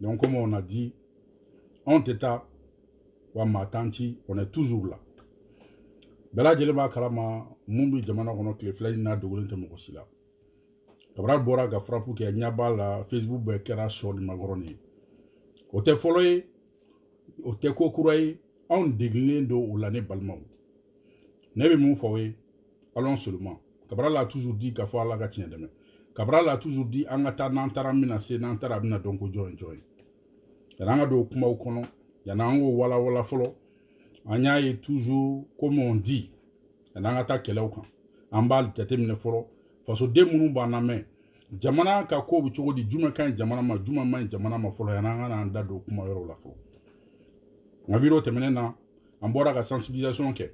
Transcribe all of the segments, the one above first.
Donc, comme on a dit, on teta wa matanti, on est toujours là. Bela jelema kalama mumbi jamana kono kile fila na dogolen te moko sila. Kabral bora ga frapu ke nyaba la Facebook be kera short magoroni. O te foloye, o te kokuraye, on deglin do ulane balmao. Nebe moun fawe, allons seulement. Kabral a toujours dit ka fo ala ga tien deme. Kabral a toujours dit angata nantara minase nantara bina donko join. Yananga do kuma ukono, yanango wala folo. Anya est toujours, comme on dit, yananga kele ukan. Ambal tete mine folo. Faso de munu baname. Jamana ka ko bichogo di juma kan jamana ma folo yananga na anda do kuma yoro la folo. Ngaviro temene na ambora ka sensibilisation ke.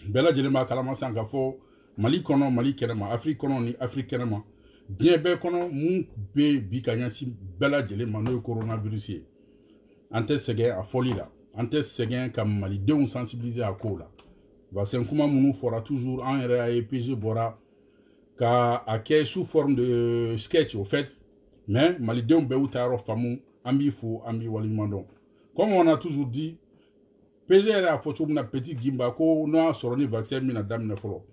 Bela jelema kalama sanga fo Mali kono Mali kenema, Afrique kono ni Afrique kenema. Bien be kono mun be bi kanyasi bela jelema no coronavirus ye. Ante sege a folie la. Ante segen comme malidenw sensibiliser à ko la. Vaccin kuma munu fora toujours en RAEPG bora ka ake sous forme de sketch au fait, mais malidenw be utaro famu ambi fou ambi walimandon. Comme on a toujours dit, PG a foto na petit gimba ko no soroni vaccin mina damne folo.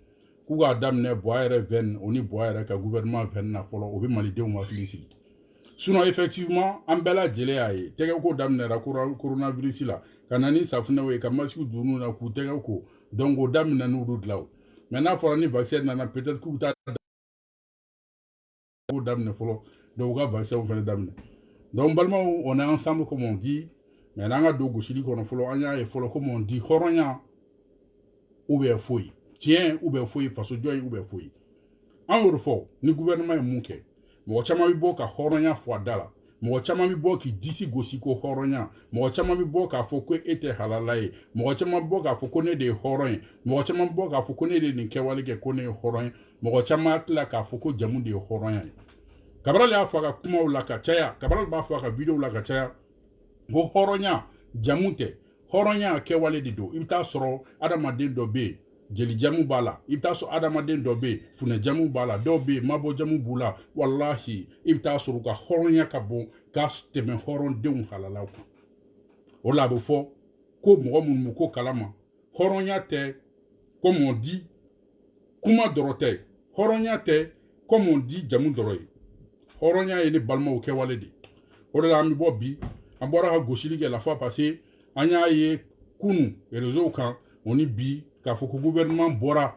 Kuga damne boire ven oni boire ka gouvernement ven na folo obi malidenw wa filisi. Sinon, effectivement, en bela jele aye, tega ko damne ra coronavirus la, kanani safuna we kamasi dunu na ku tega ko, donc o damne nu rudlaw. Maintenant, for ni vaccin na peut-être ku ta ko damne folo, donc ga vaccin on fait damne. Donc balma on est ensemble comme on dit, maintenant nga do goshili ko no folo anya e folo comme on dit, horonya ou be foi. Tiens ou be foi faso joy ou be foi. En refo, ni gouvernement e munke. Mɔgɔ caman bi bɔ ka hɔrɔnya fɔ a da la. Mɔgɔ caman bi bɔ k'i disi gosi ko hɔrɔnya. Mɔgɔ caman bi bɔ k'a fɔ ko e tɛ halala ye. Mɔgɔ caman bi bɔ k'a fɔ ko ne de ye hɔrɔn ye. Mɔgɔ caman bi bɔ k'a fɔ ko ne de nin kɛwale kɛ ko ne ye hɔrɔn ye. Mɔgɔ caman tila k'a fɔ ko jamu de ye hɔrɔnya ye. Cabral y'a fɔ a ka kumaw la ka caya. Cabral b'a fɔ a ka vidéo la ka caya. Ko hɔrɔnya jamu tɛ. Hɔrɔnya kɛwale de don. I bɛ taa sɔrɔ adamaden dɔ bɛ yen. Jeli jamu bala, i bɛ taa sɔrɔ adamaden dɔ bɛ yen, funɛ jamu bala, dɔw bɛ yen, mabɔ jamu b'u la, walahi, i bɛ taa sɔrɔ u ka hɔrɔnya ka bon ka tɛmɛ hɔrɔndenw halalaw kan. O la a bɛ fɔ ko mɔgɔ minnu bɛ ko kalama, hɔrɔnya tɛ, comme on dit, kuma dɔrɔn tɛ, hɔrɔnya tɛ, comme on dit, jamu dɔrɔn ye. Hɔrɔnya ye ne balimaw kɛwale de. O de la an bɛ bɔ bi, an bɔra ka gosili kɛ la fois passée, an y'a ye kunu réseau kan, on ni bi, k'a fɔ ko gouvernement bɔra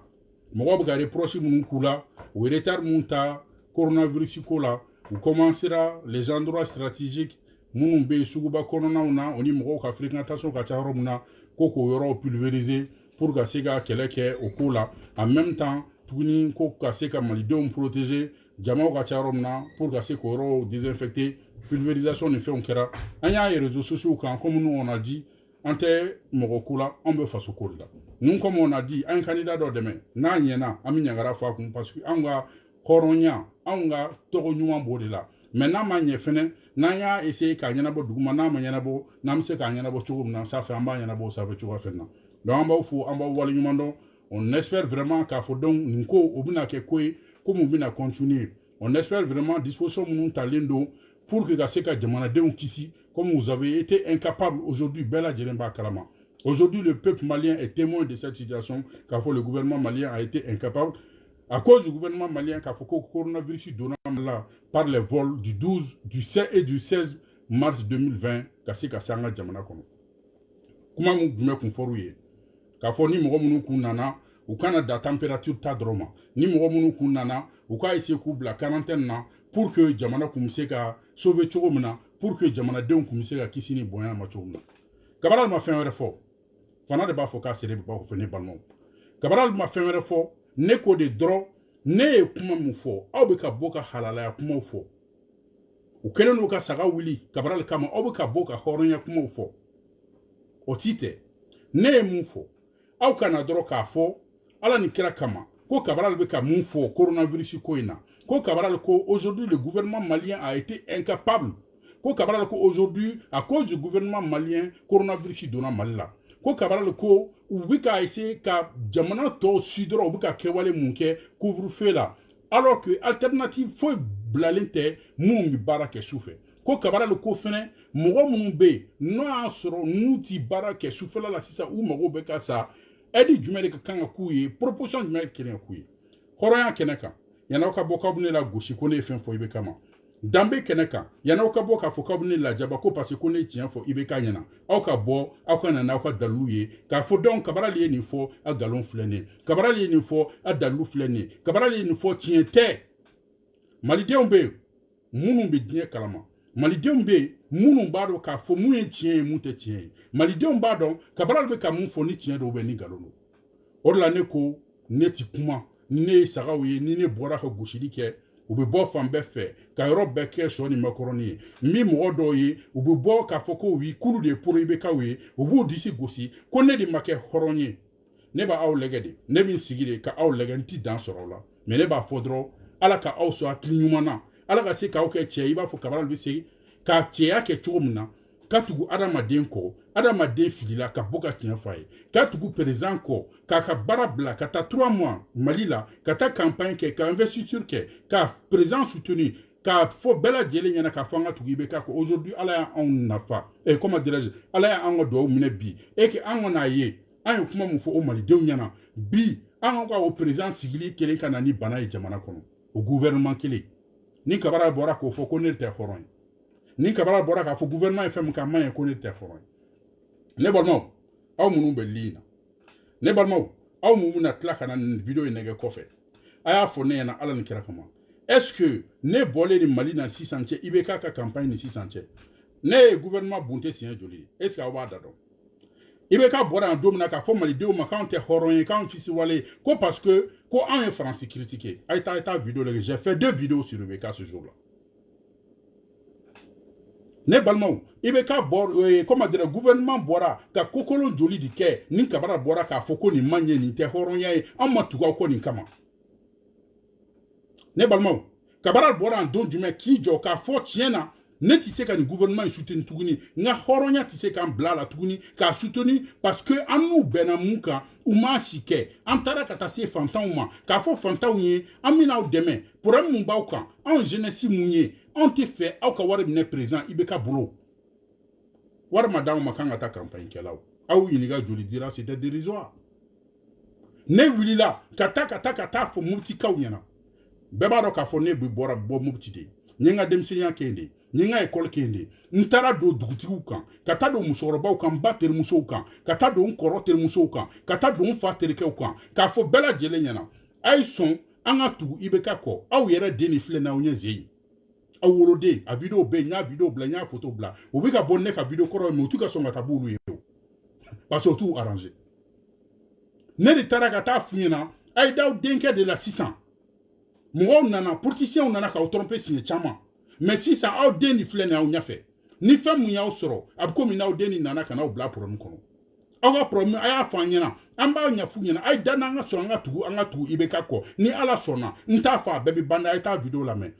mɔgɔ bɛ ka reproche minnu k'u la u ye retard minnu ta coronavirus ko la u commencera les endroits stratégiques minnu bɛ yen suguba kɔnɔnaw na o ni mɔgɔw ka fréquentation ka ca yɔrɔ min na ko k'o yɔrɔw pulvériser pour ka se ka kɛlɛ kɛ o ko la en même temps tuguni ko ka se ka malidenw protéger jamaw ka ca yɔrɔ min na pour ka se k'o yɔrɔw désinfecter pulvérisation ni fɛnw kɛra an y'a ye réseaux sociaux kan comme nous on a dit an tɛ mɔgɔ ko la an bɛ faso ko de la. Nous, comme on a dit, un candidat de demain, n'a rien, ami n'yangara fakum parce que on va horonya, on va toronyuma bodela. Maintenant, manye fene, n'a essayé qu'à yanabo dougmana, manyanabo, namse qu'à yanabo chourum, ça fait un bas yanabo, ça fait choura fena. Donc, on va voir l'humando, on espère vraiment qu'à Fodon, Nko, Obina Kekwe, comme Obina continue. On espère vraiment disposition mon talendo pour que Gaseka demande un kisi, comme vous avez été incapable aujourd'hui, Bella Djeremba Kalama. Aujourd'hui, le peuple malien est témoin de cette situation, car le gouvernement malien a été incapable, à cause du gouvernement malien, car le coronavirus donné là par les vols du 12, du 16 et du 16 mars 2020, car c'est Kassanga Djamana Kono. Comment vous me conformez? Car ni Moromunu Kunana, ou Canada température tadroma, ni Moromunu Kunana, ou quand essayer de la quarantaine, pour que Djamana Kumse ka sauver Choromna, pour que Djamana Deon Kumse ka Kissini Boyan Machoromna. Cabral m'a fait un effort. Fana de b'a fɔ k'a sere bɛ b'a fɔ ne balimaw Cabral ma fɛn wɛrɛ fɔ ne ko de dɔrɔn ne ye kuma min fɔ aw bɛ ka bɔ ka halalaya kumaw fɔ u kɛlen n'u ka saga wuli Cabral kama aw bɛ ka bɔ ka hɔrɔnya kumaw fɔ o ti tɛ ne ye mun fɔ aw kana dɔrɔn k'a fɔ ala ni kira kama ko Cabral bɛ ka mun fɔ coronavirus ko in na ko Cabral ko aujourd'hui le gouvernement malien a été incapable ko Cabral ko aujourd'hui à cause du gouvernement malien coronavirus donna Mali la ko Cabral ko u bɛ ka essayer ka jamana tɔw si dɔrɔn u bɛ ka kɛwale mun kɛ couvre-feu la alors que alternative foyi bilalen tɛ mun bɛ baara kɛ su fɛ ko kabara le ko fene mogo munun be no asoro nuti barake sufela la sisa u mogo be ka sa edi jumere ka kanga kuye proposition jumere kene kuye horoya keneka yana ka boka bune la goshi ko ne fen fo ibe kama dambe keneka yana ka boka fo ka bune la jaba ko parce ko ne tien fo ibe ka yana au ka bo au ka na ka daluye ka fo don kabara le ni fo a galon flene kabara le ni fo a dalu flene kabara le ni fo tien te malidenw be munun be diɲɛ kalama malidenw be munun b'a dɔn k'a fɔ mun ye tiɲɛ ye mun tɛ tiɲɛ ye malidenw b'a dɔn kabara bɛ ka mun fɔ ni tiɲɛ dɔw bɛ ni nkalon don o de la ne ko ne ti kuma ni ne ye sagaw ye ni ne bɔra ka gosili kɛ u bɛ bɔ fan bɛɛ fɛ ka yɔrɔ bɛɛ kɛ sɔ ni makɔrɔni ye n bɛ mɔgɔ dɔw ye u bɛ bɔ k'a fɔ ko wi kulu de ye poro i bɛ kaw ye u b'u disi gosi ko ne de ma kɛ hɔrɔn ye ne b'a aw lɛgɛ de ne bɛ n sigi de ka aw lɛgɛ n ti dan sɔrɔ o la mais ne b'a fɔ dɔrɔn ala ka aw sɔn hakili ɲuman na ala ka se k'aw kɛ cɛ i b'a fɔ kabara bɛ se k'a cɛya kɛ cogo min na ka tugu adamaden kɔ adamaden filila ka bɔ ka tiɲɛ f'a ye ka tugu président kɔ k'a ka baara bila ka taa 3 mois mali la ka taa campagne kɛ ka investiture kɛ ka président soutenir k'a fɔ bɛɛ lajɛlen ɲɛna k'a fɔ an ka tugu i bɛ k'a kɔ aujourd'hui ala y'anw nafa comment dirais-je ala y'an ka duwawu minɛ bi et que an kɔn'a ye an ye kuma min fɔ o malidenw ɲɛna bi an ka o président sigili kelen ka na ni bana ye jamana kɔnɔ o gouvernement kelen ni kabara bɔra k'o fɔ ko ne tɛ hɔrɔn ye ni kabara bɔra k'a fɔ gouvernement ye fɛn min kɛ a man ɲi ko ne tɛ hɔrɔn ye ne balimaw aw minnu bɛ ligne na ne balimaw aw minnu bɛna tila ka na nin video in nɛgɛ kɔfɛ a y'a fɔ ne ɲɛna ala ni kira kama est-ce que ne bɔlen ni mali na sisan cɛ i bɛ k'a ka campagne ni sisan cɛ ne ye gouvernement bunte siɲɛ joli ye est-ce que aw b'a da dɔn i bɛ ka bɔra yan don min na k'a fɔ malidenw ma k'anw tɛ hɔrɔn ye k'anw fisiwale ko parce que ko anw ye faransi critiqué a ye taa video lajɛ j'ai fait 2 vidéos sur le cas ce jour-là ne balimaw i bɛ ka bɔ comment dire gouvernement bɔra ka kokolon joli de kɛ ni kabara bɔra k'a fɔ ko nin man ɲɛ nin tɛ hɔrɔnya ye an ma tugu aw kɔ nin kama ne balimaw kabara bɔra yan don jumɛn k'i jɔ k'a fɔ tiɲɛ na ne ti se ka nin gouvernement in soutenir tuguni nka hɔrɔnya ti se k'an bila la tuguni k'a soutenir parce que an n'u bɛnna mun kan u m'a si kɛ an taara ka taa se fantanw ma k'a fɔ fantanw ye an bɛna aw dɛmɛ problème mun b'aw kan anw jeunesse mun ye anw tɛ fɛ aw ka wari minɛ président i bɛ ka bolo wari ma d'anw ma k'an ka taa campagne kɛlaw aw ɲininka joli dira c'était dérisoire ne wulila ka taa fɔ moptikaw ɲɛna bɛɛ b'a dɔn k'a fɔ ne bɛ bɔ mopti de n ye n ka denmisɛnniya kɛ yen de n ye n ka école kɛ yen de n taara don dugutigiw kan ka taa don musokɔrɔbaw kan n ba terimusow kan ka taa don n kɔrɔ terimusow kan ka taa don n fa terikɛw kan k'a fɔ bɛɛ lajɛlen ɲɛna a ye sɔn an ka tugu i bɛ ka kɔ aw yɛrɛ den de filɛ n'aw ɲɛ zen ye aw woloden a video bɛ yen n y'a video bila n y'a photo bila o bɛ ka bɔ ne ka video kɔrɔ ye mais u t'u ka sɔn ka taa b'olu ye o parce que o t'u arranger ne de taara ka taa f'u ɲɛna a ye d'aw denkɛ de la sisan mɔgɔw nana politiciens nana k'aw tromper siɲɛ caman mais sisan aw den de filɛ nin aw ɲɛfɛ ni fɛn mun y'aw sɔrɔ a bɛ komi n'aw den de nana ka n'aw bila problème kɔnɔ aw ka problème a y'a fɔ an ɲɛna an b'a ɲɛf'u ɲɛna a ye da n'an ka sɔn an ka tugu i bɛ ka kɔ ni ala sɔnna n t'a fɔ a bɛɛ bɛ banda a ye taa video lamɛn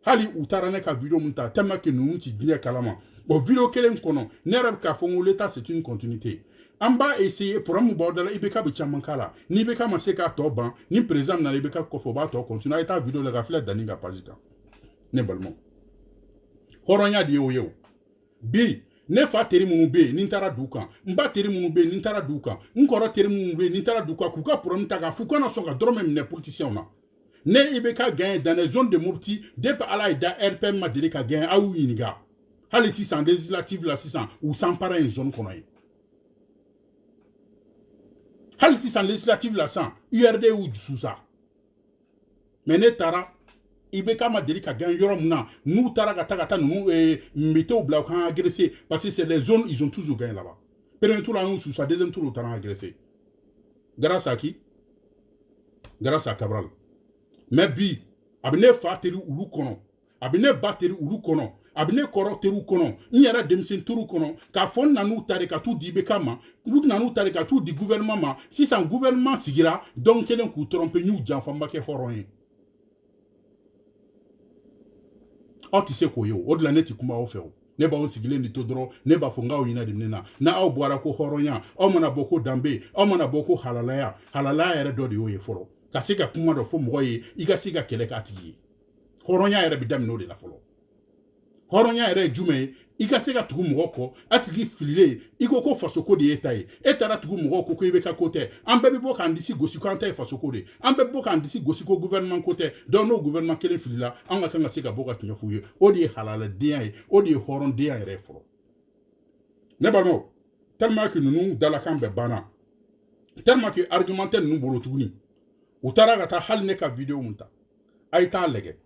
hali u taara ne ka video mun ta tellement que ninnu ti diɲɛ kalama o video kelen kɔnɔ ne yɛrɛ bɛ k'a fɔ n ko l'état c'est une continuité an b'a essayer problème b'aw da la i bɛ ka bɛ caman k'a la ni bɛ ka ma se k'a tɔ ban ni président nana i bɛ ka kɔfɛ o b'a tɔ continuer a ye taa video la ka filɛ danni ka page kan ne balimaw hɔrɔnya de ye o ye o bi ne fa teri minnu bɛ yen ni n taara dugu kan n ba teri minnu bɛ yen ni n taara dugu kan n kɔrɔ teri minnu bɛ yen ni n taara dugu kan k'u ka problème ta k'a fɔ u kana sɔn ka dɔrɔmɛ minɛ politiciens na ne i bɛ ka gagné dans les zones de Mopti depuis ala ye da RPM ma deli ka gagné aw y'u ɲininka hali sisan législative la sisan u s'empara yen zone kɔnɔ ye hali sisan législative la sisan URD y'u dusu sa mais ne taara i bɛ k'a ma deli ka gagné yɔrɔ min na n'u taara ka taa ninnu mbitew bila u kan agresser parce que c'est les zones ils ont toujours gagné là-bas premier tour la y'u susu sa deuxième tour u taara agresser grâce à qui grâce à Cabral mais bi a bɛ ne fa teri olu kɔnɔ a bɛ ne ba teri olu kɔnɔ a bɛ ne kɔrɔ teriw kɔnɔ n yɛrɛ denmisɛn teriw kɔnɔ k'a fɔ n nan'u ta de ka t'u di IBK ma u nan'u ta de ka t'u di gouvernement ma sisan gouvernement sigira donc kelen k'u tromper n y'u janfa n ma kɛ hɔrɔn ye aw tɛ se k'o ye o de la ne tɛ kuma aw fɛ o ne b'aw sigilen de to dɔrɔn ne b'a fɔ n k'aw ɲinɛ de minɛ na n'aw bɔra ko hɔrɔnya aw mana bɔ ko danbe aw mana bɔ ko halalaya halalaya yɛrɛ dɔ de y'o ye fɔlɔ ka se ka kuma dɔ fɔ mɔgɔ ye i ka se ka kɛlɛ k'a tigi ye hɔrɔnya yɛrɛ bɛ daminɛ o de la fɔlɔ hɔrɔnya yɛrɛ ye jumɛn ye i ka se ka tugu mɔgɔ kɔ a tigi fililen i ko ko fasoko de ye ta ye e taara tugu mɔgɔ ko ko i bɛ ka ko tɛ an bɛɛ bɛ bɔ k'an disi gosi ko an ta ye fasoko de an bɛɛ bɛ bɔ k'an disi gosi ko gouvernement ko tɛ donc n'o gouvernement kelen filila an ka kan ka se ka bɔ ka tiɲɛ f'u ye o de ye halaladenya ye o de ye hɔrɔndenya yɛrɛ fɔlɔ ne balimaw tellement que ninnu dalakan bɛɛ banna tellement que argument tɛ ninnu bolo tuguni u taara ka taa hali ne ka vidéo mun ta a ye taa lajɛ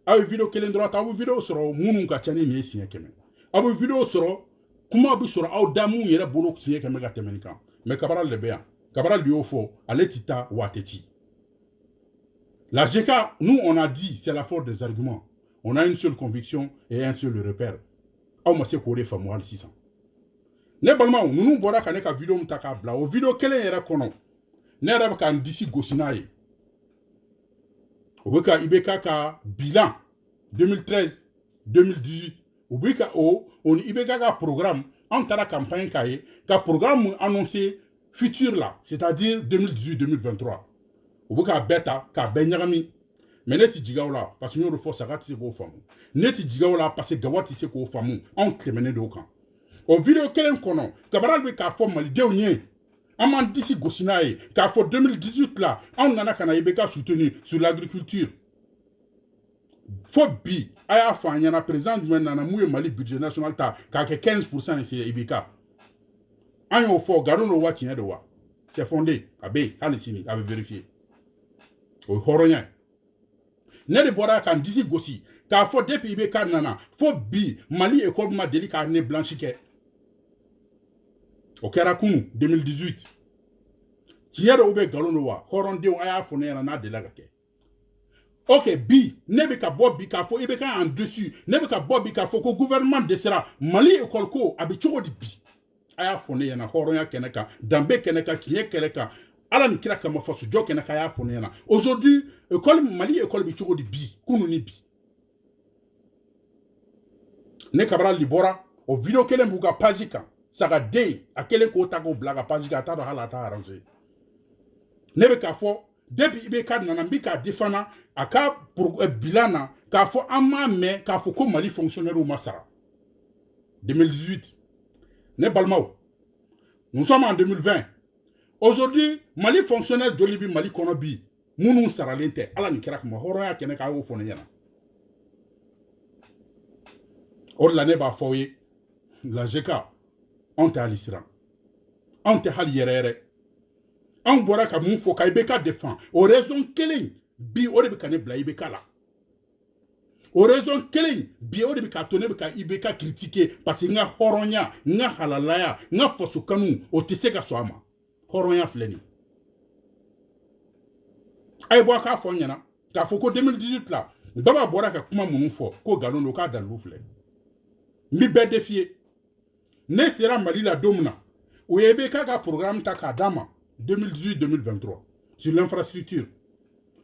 aw ye vidéo kelen dɔrɔn ta aw bɛ vidéo sɔrɔ minnu ka ca ni nin ye siɲɛ 100 aw bɛ vidéo sɔrɔ kuma bɛ sɔrɔ aw da mun yɛrɛ bolo siɲɛ 100 ka tɛmɛ nin kan mais Cabral de bɛ yan Cabral de y'o fɔ ale ti taa wa a tɛ ci la GK nous on a dit c'est la force des arguments on a une seule conviction et un seul repère aw ma se k'o de faamu hali sisan ne balimaw ninnu bɔra ka ne ka vidéo mun ta k'a bila o vidéo kelen yɛrɛ kɔnɔ ne yɛrɛ bɛ ka n disi gosi n'a ye o bɛ ka IBK ka bilan 2013 2018 o bɛ ka o ni IBK ka programme an taara campagne k'a ye ka programme annoncé futur la c'est-à-dire 2018 2023 o bɛ k'a bɛɛ ta k'a bɛɛ ɲagami mais ne ti jigaw la parce que n y'o de fɔ saga tɛ se k'o faamu ne ti jigaw la parce que gawa tɛ se k'o faamu anw tɛmɛnen d'o kan o vidéo kelen kɔnɔ Cabral bɛ k'a fɔ malidenw ye an m'an disi gosi n'a ye k'a fɔ 2018 la anw nana ka na IBK soutenir sur l'agriculture fo bi a y'a fɔ an ɲɛna président jumɛn nana mun ye Mali budget national ta k'a kɛ 15% de c'est IBK an y'o fɔ nkalon don wa tiɲɛ don wa c'est fondé a bɛ yen hali sini a bɛ vérifier o ye hɔrɔnya ye ne de bɔra ka n disi gosi k'a fɔ depuis IBK nana fo bi Mali école ma deli k'a ne blanchi kɛ o kɛra kunu 2018 tiɲɛ don ou bɛ nkalon don wa hɔrɔndenw a y'a fɔ ne ɲɛna n'a delila ka kɛ ok bi ne bɛ ka bɔ bi k'a fɔ IBK en dessus ne bɛ ka bɔ bi k'a fɔ ko gouvernement dɛsɛra Mali école ko a bɛ cogo di bi a y'a fɔ ne ɲɛna hɔrɔnya kɛnɛ kan danbe kɛnɛ kan tiɲɛ kɛnɛ kan ala ni kira kama fasojɔ kɛnɛ kan a y'a fɔ ne ɲɛna aujourd'hui école Mali école bɛ cogo di bi kunu ni bi ne Cabral de bɔra o vidéo kelen b'u ka page kan sagaden a kelen k'o ta k'o bila ka page kan a t'a dɔn hali a t'a arrangé ne bɛ k'a fɔ depuis IBK nana n bɛ k'a défendre a ka bilan na k'a fɔ an m'a mɛn k'a fɔ ko Mali fonctionnaire ma sara 2018 ne balimaw nous sommes en 2020 aujourd'hui Mali fonctionnaire joli bɛ Mali kɔnɔ bi minnu saralen tɛ ala ni kira kama hɔrɔnya kɛnɛ kan a y'o fɔ ne ɲɛna o de la ne b'a fɔ aw ye la GK anw tɛ hali siran anw tɛ hali yɛrɛ yɛrɛ anw bɔra ka mun fɔ ka IBK défend o raison kelen bi o de bɛ ka ne bila IBK la o raison kelen bi o de bɛ ka to ne bɛ ka IBK critiquer parce que n ka hɔrɔnya n ka halalaya n ka faso kanu o tɛ se ka sɔn a ma hɔrɔnya filɛ nin a ye bɔ a k'a fɔ n ɲɛna k'a fɔ ko 2018 la Baba bɔra ka kuma minnu fɔ ko nkalon don k'a dalilu filɛ n bɛ bɛɛ défier ne sera Mali la don min na o ye IBK ka programme ta k'a d'a ma 2018-2023 sur l'infrastructure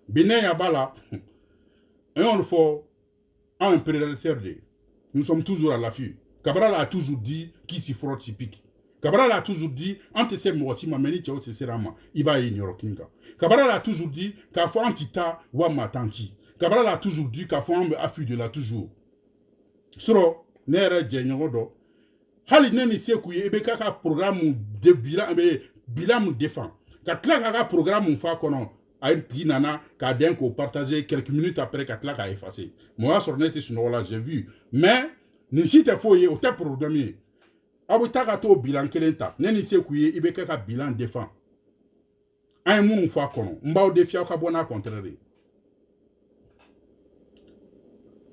bi ne ɲɛ b'a la an y'o de fɔ anw impérialisateurs de nous sommes toujours à l'affût Cabral a toujours dit qui s'y frotte s'y pique Cabral a toujours dit an tɛ se mɔgɔ si ma mais ni cɛw se sera an ma i b'a ye niyɔrɔ kelen kan Cabral a toujours dit k'a fɔ an tɛ taa wa maa t'an ci Cabral a toujours dit k'a fɔ an bɛ affût de la toujours sɔrɔ ne yɛrɛ jɛɲɔgɔn dɔ hali ne ni Seku ye IBK ka programme de bilan mun défend ka tila k'a ka programme mun f'a kɔnɔ a ye tigi nana k'a den k'o partager quelques minutes après ka tila k'a effacer mais o y'a sɔrɔ ne tɛ sunɔgɔ la j'ai vu mais nin si tɛ foyi ye o tɛ problème ye aw bɛ taa ka t'o bilan kelen ta ne ni Seku ye IBK ka bilan défend an ye minnu f'a kɔnɔ n b'aw défier aw ka bɔ n'a contraire ye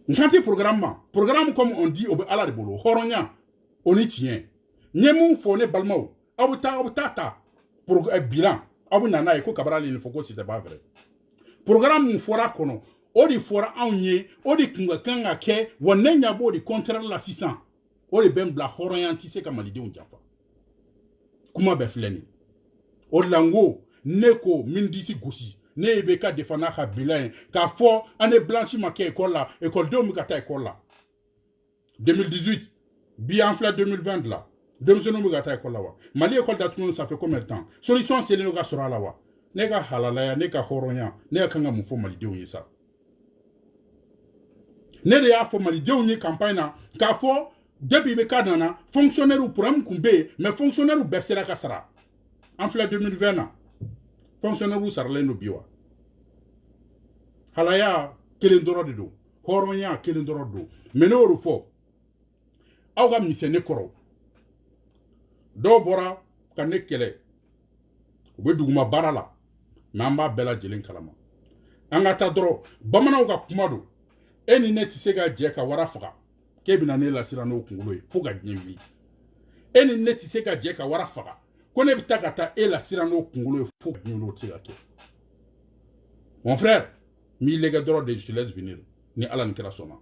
n kan tɛ programme ma programme comme on dit o bɛ ala de bolo hɔrɔnya o ni tiɲɛ n ye mun fɔ ne balimaw aw bɛ taa ta bilan aw bɛ na n'a ye ko Cabral ye nin fɔ ko c'était pas vrai programme mun fɔra a kɔnɔ o de fɔra anw ye o de kun ka kan ka kɛ wa ne ɲɛ b'o de contraire la sisan o de bɛ n bila hɔrɔnya n tɛ se ka malidenw janfa kuma bɛɛ filɛ nin o de la n ko ne ko min disi gosi ne ye IBK défend n'a ka bilan ye k'a fɔ année blanche ma kɛ école la écoledenw bɛ ka taa école la 2018 bi an filɛ 2020 la denmisɛnninw bɛ ka taa école la wa Mali école datugulen ça fait combien de temps solution selen ka sɔrɔ a la wa ne ka halalaya ne ka hɔrɔnya ne ka kan ka mun fɔ malidenw ye sa ne de y'a fɔ malidenw ye campagne na k'a fɔ depuis bɛ ka nana fonctionnaire problème kun bɛ yen mais fonctionnaire bɛɛ sera ka sara an filɛ 2020 na fonctionnaire saralen don bi wa halaya kelen dɔrɔn de don hɔrɔnya kelen dɔrɔn don mais ne y'o de fɔ aw ka misɛn ne kɔrɔ dɔw bɔra ka ne kɛlɛ u bɛ duguma baara la mais an b'a bɛɛ lajɛlen kalama an ka taa dɔrɔn bamananw ka kuma don e ni ne tɛ se ka jɛ ka wara faga k'e bɛna ne lasiran n'o kunkolo ye fo ka diɲɛ wuli e ni ne tɛ se ka jɛ ka wara faga ko ne bɛ taa ka taa e lasiran n'o kunkolo ye fo ka diɲɛ wuli o tɛ se ka kɛ mon frère m'i légɛ dɔrɔn de je te laisse venir ni ala ni kira sɔnna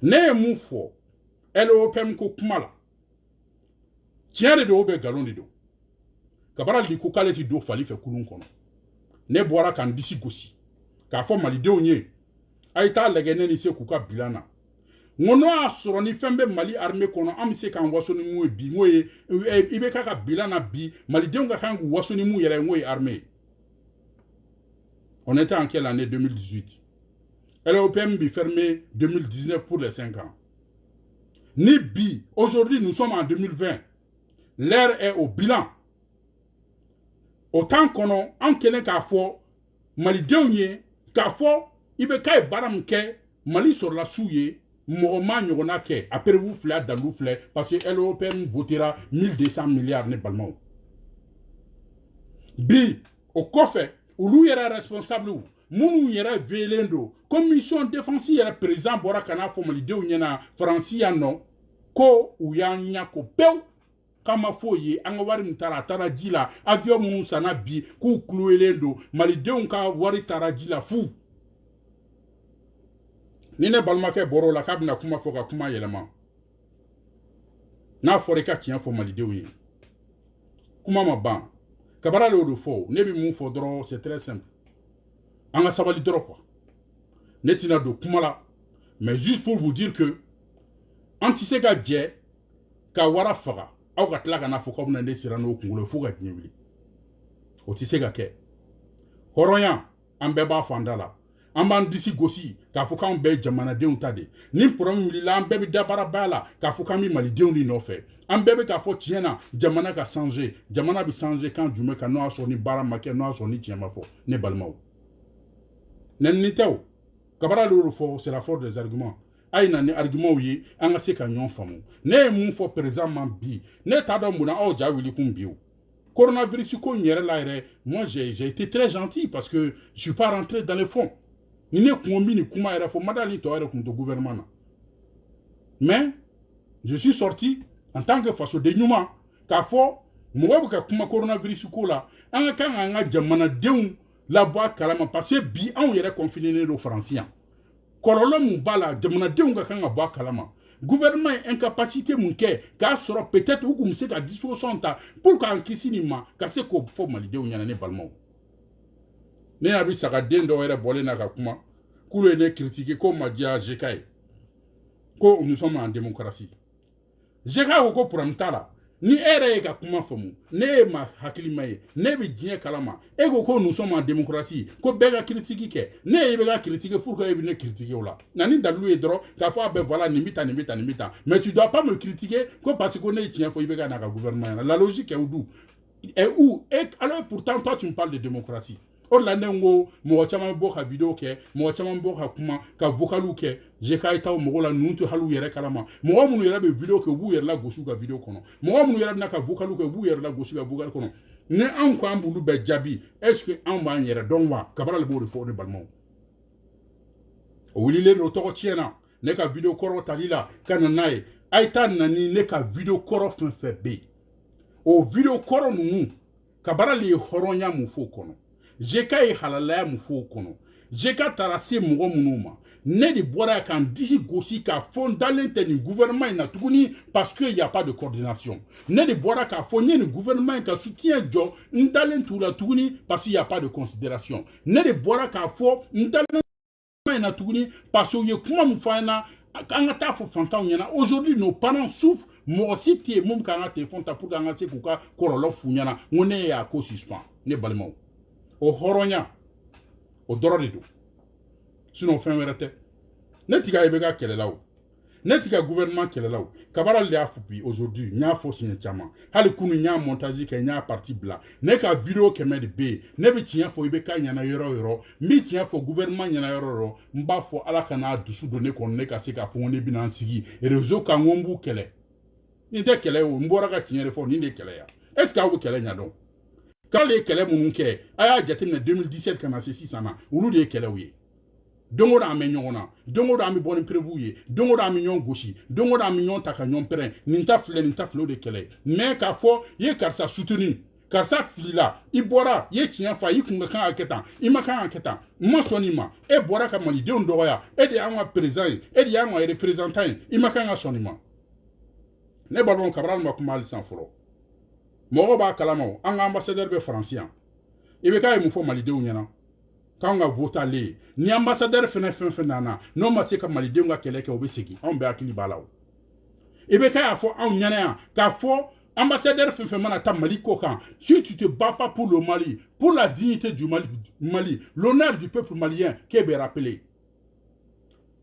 ne ye mun fɔ LOPM ko kuma la tiɲɛ de don ou bien nkalon de don kabara li ko k'ale ti don fali fɛ kulun kɔnɔ ne bɔra ka n disi gosi k'a fɔ malidenw ye a ye taa lajɛ ne ni se k'u ka bilan na n ko n'o y'a sɔrɔ ni fɛn bɛ mali armée kɔnɔ an bɛ se k'an waso ni mun ye bi n ko ye i bɛ k'a ka bilan na bi malidenw ka kan k'u waso ni mun yɛrɛ ye n ko ye armée ye on était en quelle année 2018 LOPM bi fermé 2019 pour les 5 ans ni bi aujourd'hui nous sommes en 2020 l'heure est au bilan autant kɔnɔ an kɛlen k'a fɔ malidenw ye k'a fɔ i bɛ k'a ye baara min kɛ mali sɔrɔla su ye mɔgɔ ma ɲɔgɔnna kɛ a perewu filɛ a dalu filɛ parce que LOPM votera 1200 milliards ne balimaw bi o kɔfɛ olu yɛrɛ responsable minnu yɛrɛ veillen don commission défense yɛrɛ président bɔra ka n'a fɔ malidenw ɲɛna faransi yan nɔ ko u y'an ɲa ko pewu kama foyi ye an ka wari min taara a taara ji la avion minnu sanna bi k'u kuloyelen don malidenw ka wari taara ji la fu ni ne balimakɛ bɔra o la k'a bɛna kuma fɔ ka kuma yɛlɛma n'a fɔra i ka tiɲɛ fɔ malidenw ye kuma ma ban kabara le y'o de fɔ ne bɛ mun fɔ dɔrɔn c'est très simple an ka sabali dɔrɔn quoi ne tɛna don kuma la mais juste pour vous dire que an tɛ se ka jɛ ka wara faga aw ka tila ka n'a fɔ k'aw bɛna ne siran n'o kunkolo ye fo ka diɲɛ wuli o tɛ se ka kɛ hɔrɔnya an bɛɛ b'a fɔ an da la an b'an disi gosi k'a fɔ k'anw bɛɛ ye jamanadenw ta de ni problème wulila an bɛɛ bɛ da baaraba la k'a fɔ k'an bɛ malidenw de nɔfɛ an bɛɛ bɛ k'a fɔ tiɲɛ na jamana ka changer jamana bɛ changer kan jumɛn kan n'o y'a sɔrɔ ni baara ma kɛ n'o y'a sɔrɔ ni tiɲɛ ma fɔ ne balimaw nɛnini tɛ o kabara de y'o fɔ c'est la force des arguments a ye na ni arguments ye an ka se ka ɲɔgɔn faamu ne ye mun fɔ président ma bi ne t'a dɔn mun na aw ja wuli kun bi o coronavirus ko in yɛrɛ la yɛrɛ moi j'ai été très gentil parce que je suis pas rentré dans les fonds ni ne kun min ni kuma yɛrɛ fɔ ma dali tɔ yɛrɛ kun to gouvernement na mais je suis sorti en tant que fasoden ɲuman k'a fɔ mɔgɔ bɛ ka kuma coronavirus ko la an ka kan k'an ka jamanadenw labɔ a kalama parce que bi anw yɛrɛ confiné don faransi yan kɔlɔlɔ mun b'a la jamanadenw ka kan ka bɔ a kalama gouvernement ye incapacité mun kɛ k'a sɔrɔ peut-être u kun bɛ se ka disposition ta pour k'an kisi nin ma ka se k'o fɔ malidenw ɲɛna ne balimaw ne y'a bi sagaden dɔw yɛrɛ bɔlen na ka kuma k'olu ye ne critiquer ko ma diya GK ye ko nous sommes en démocratie GK ko ko problème t'a la ni e yɛrɛ ye ka kuma faamu ne ye ma hakilima ye ne bɛ diɲɛ kalama e ko nous sommes en démocratie ko bɛɛ ka critique kɛ ne ye bɛ ka critiquer pourquoi e bɛ ne critiquer o la na ni dalilu ye dɔrɔn k'a fɔ a bɛɛ voilà nin bɛ tan nin bɛ tan nin bɛ tan mais tu dois pas me critiquer ko parce que ne ye tiɲɛ fɔ i bɛ ka n'a ka gouvernement la logique est où est où et alors pourtant toi tu me parles de démocratie o de la ne ko mɔgɔ caman bɛ bɔ ka vidéo kɛ mɔgɔ caman bɛ bɔ ka kuma ka vocaliw kɛ GK taw mɔgɔw la ninnu tɛ hali u yɛrɛ kalama mɔgɔ minnu yɛrɛ bɛ vidéo kɛ u b'u yɛrɛ lagosi u ka vidéo kɔnɔ mɔgɔ minnu yɛrɛ bɛna ka vocaliw kɛ u b'u yɛrɛ lagosi u ka vocal kɔnɔ ni anw ko an b'olu bɛɛ jaabi est ce que anw b'an yɛrɛ dɔn wa kabara le b'o de fɔ ne balimaw o wulilen don tɔgɔ tiɲɛna ne ka vidéo kɔrɔ tali la ka na n'a ye a ye taa na ni ne ka vidéo kɔrɔ fɛn fɛn bɛ yen o vidéo kɔrɔ ninnu kabara le ye hɔrɔnya mun fɔ o kɔnɔ GK ye halalaya mun fɔ o kɔnɔ GK taara se mɔgɔ minnu ma ne de bɔra k'an disi gosi k'a fɔ n dalen tɛ nin gouvernement in na tuguni parce que y a pas de coordination ne de bɔra k'a fɔ n ye nin gouvernement in ka soutien jɔ n dalen t'u la tuguni parce que y a pas de considération ne de bɔra k'a fɔ n dalen in na tuguni parce que u ye kuma min fɔ an na an ka taa fɔ fantanw ɲɛna aujourd'hui nos parents souffrent mɔgɔ si tɛ yen mun k'an ka téléphone ta pour que an ka se k'u ka kɔlɔlɔ f'u ɲɛna n ko ne y'a ko suspend ne balimaw o hɔrɔnya o dɔrɔn de don sinon fɛn wɛrɛ tɛ ne tika ibeka kelela o ne tika gouvernement kelela o kabara le afupi aujourd'hui nya fo signé chama hali kunu nya montage ke nya parti bla ne ka video keme de be ne bi tia fo ibeka nya na yoro mi tia fo gouvernement nya na yoro mba fo ala kana dusu do ne kon ne ka se ka fo ne bi nan sigi réseau ka ngombu kele ni de kele o mbora ka tinyere fo ni de kele ya est ce que awu kele nya don quand les kele munun ke aya jatim 2017 kana se 600 na ulu de kele wi dongo da me nyona dongo da mi bon prévu dongo da mi nyon goshi dongo da mi nyon taka nyon pren ninta fle de kele mais ka fo ye karsa soutenu karsa flila ibora ye tian fa yikunga kan aketa imaka aketa mo sonima e bora ka mali de ndoya e de anwa président e de anwa représentant imaka nga sonima ne balon kabral ma kuma lisan foro mo ba kalamo an ambassadeur be français e be kay mu fo mali de nyana quand on vote aller ni ambassadeur fenana non ma se ka mali de nga keleke obeseki on be akili balawo e be kay afo an nyana ka fo ambassadeur fenana ta mali kokan si tu te bats pas pour le Mali pour la dignité du Mali l'honneur du peuple malien qui est rappelé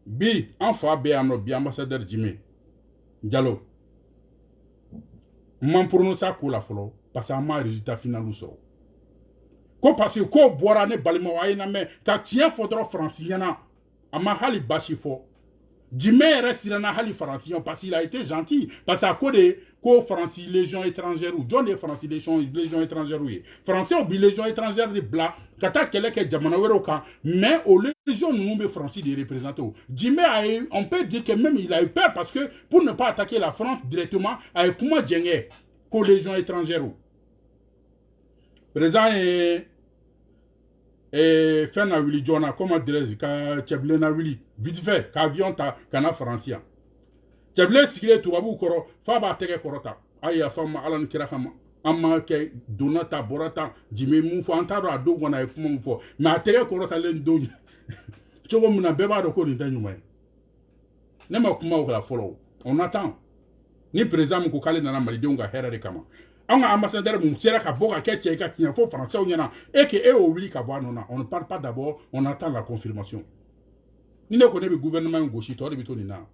bi en fa be ano bi ambassadeur Jimé Diallo man prononcer ko la folo parce que ma résultat final ou so ko parce que ko bora ne balima wa ina me ka tien fodro francien ama hali bashi fo Jimé reste na hali francien parce qu'il a été gentil parce à cause ko français légion étrangère ou John des français légion étrangère oui français ou légion étrangère de bla kata keleke jamana weroka mais au légion nous français des représentants Jimé on peut dire que même il a eu peur parce que pour ne pas attaquer la France directement avec comment djengé ko légion étrangère ou présent et fait na Willy Jona comment dirais-je ka Tcheblé na Willy vite fait qu'avion ta kana français Tcheblé sikile tubabu koro fa ba tege korota aya fama alan kirakama amma ke donata borata Jimé mu fo antaro ado gona e kuma mu fo ma tege korota len do chogo muna beba do ko ni tanyuma ne ma kuma o la follow on attend ni président ko kale na mali de nga herere kama anga ambassadeur mu sera ka boka ke tcheka kinya fo français o nyana et que e o wili ka bo anona on ne parle pas d'abord on attend la confirmation ni ne ko ne bi gouvernement gauche to de bitoni na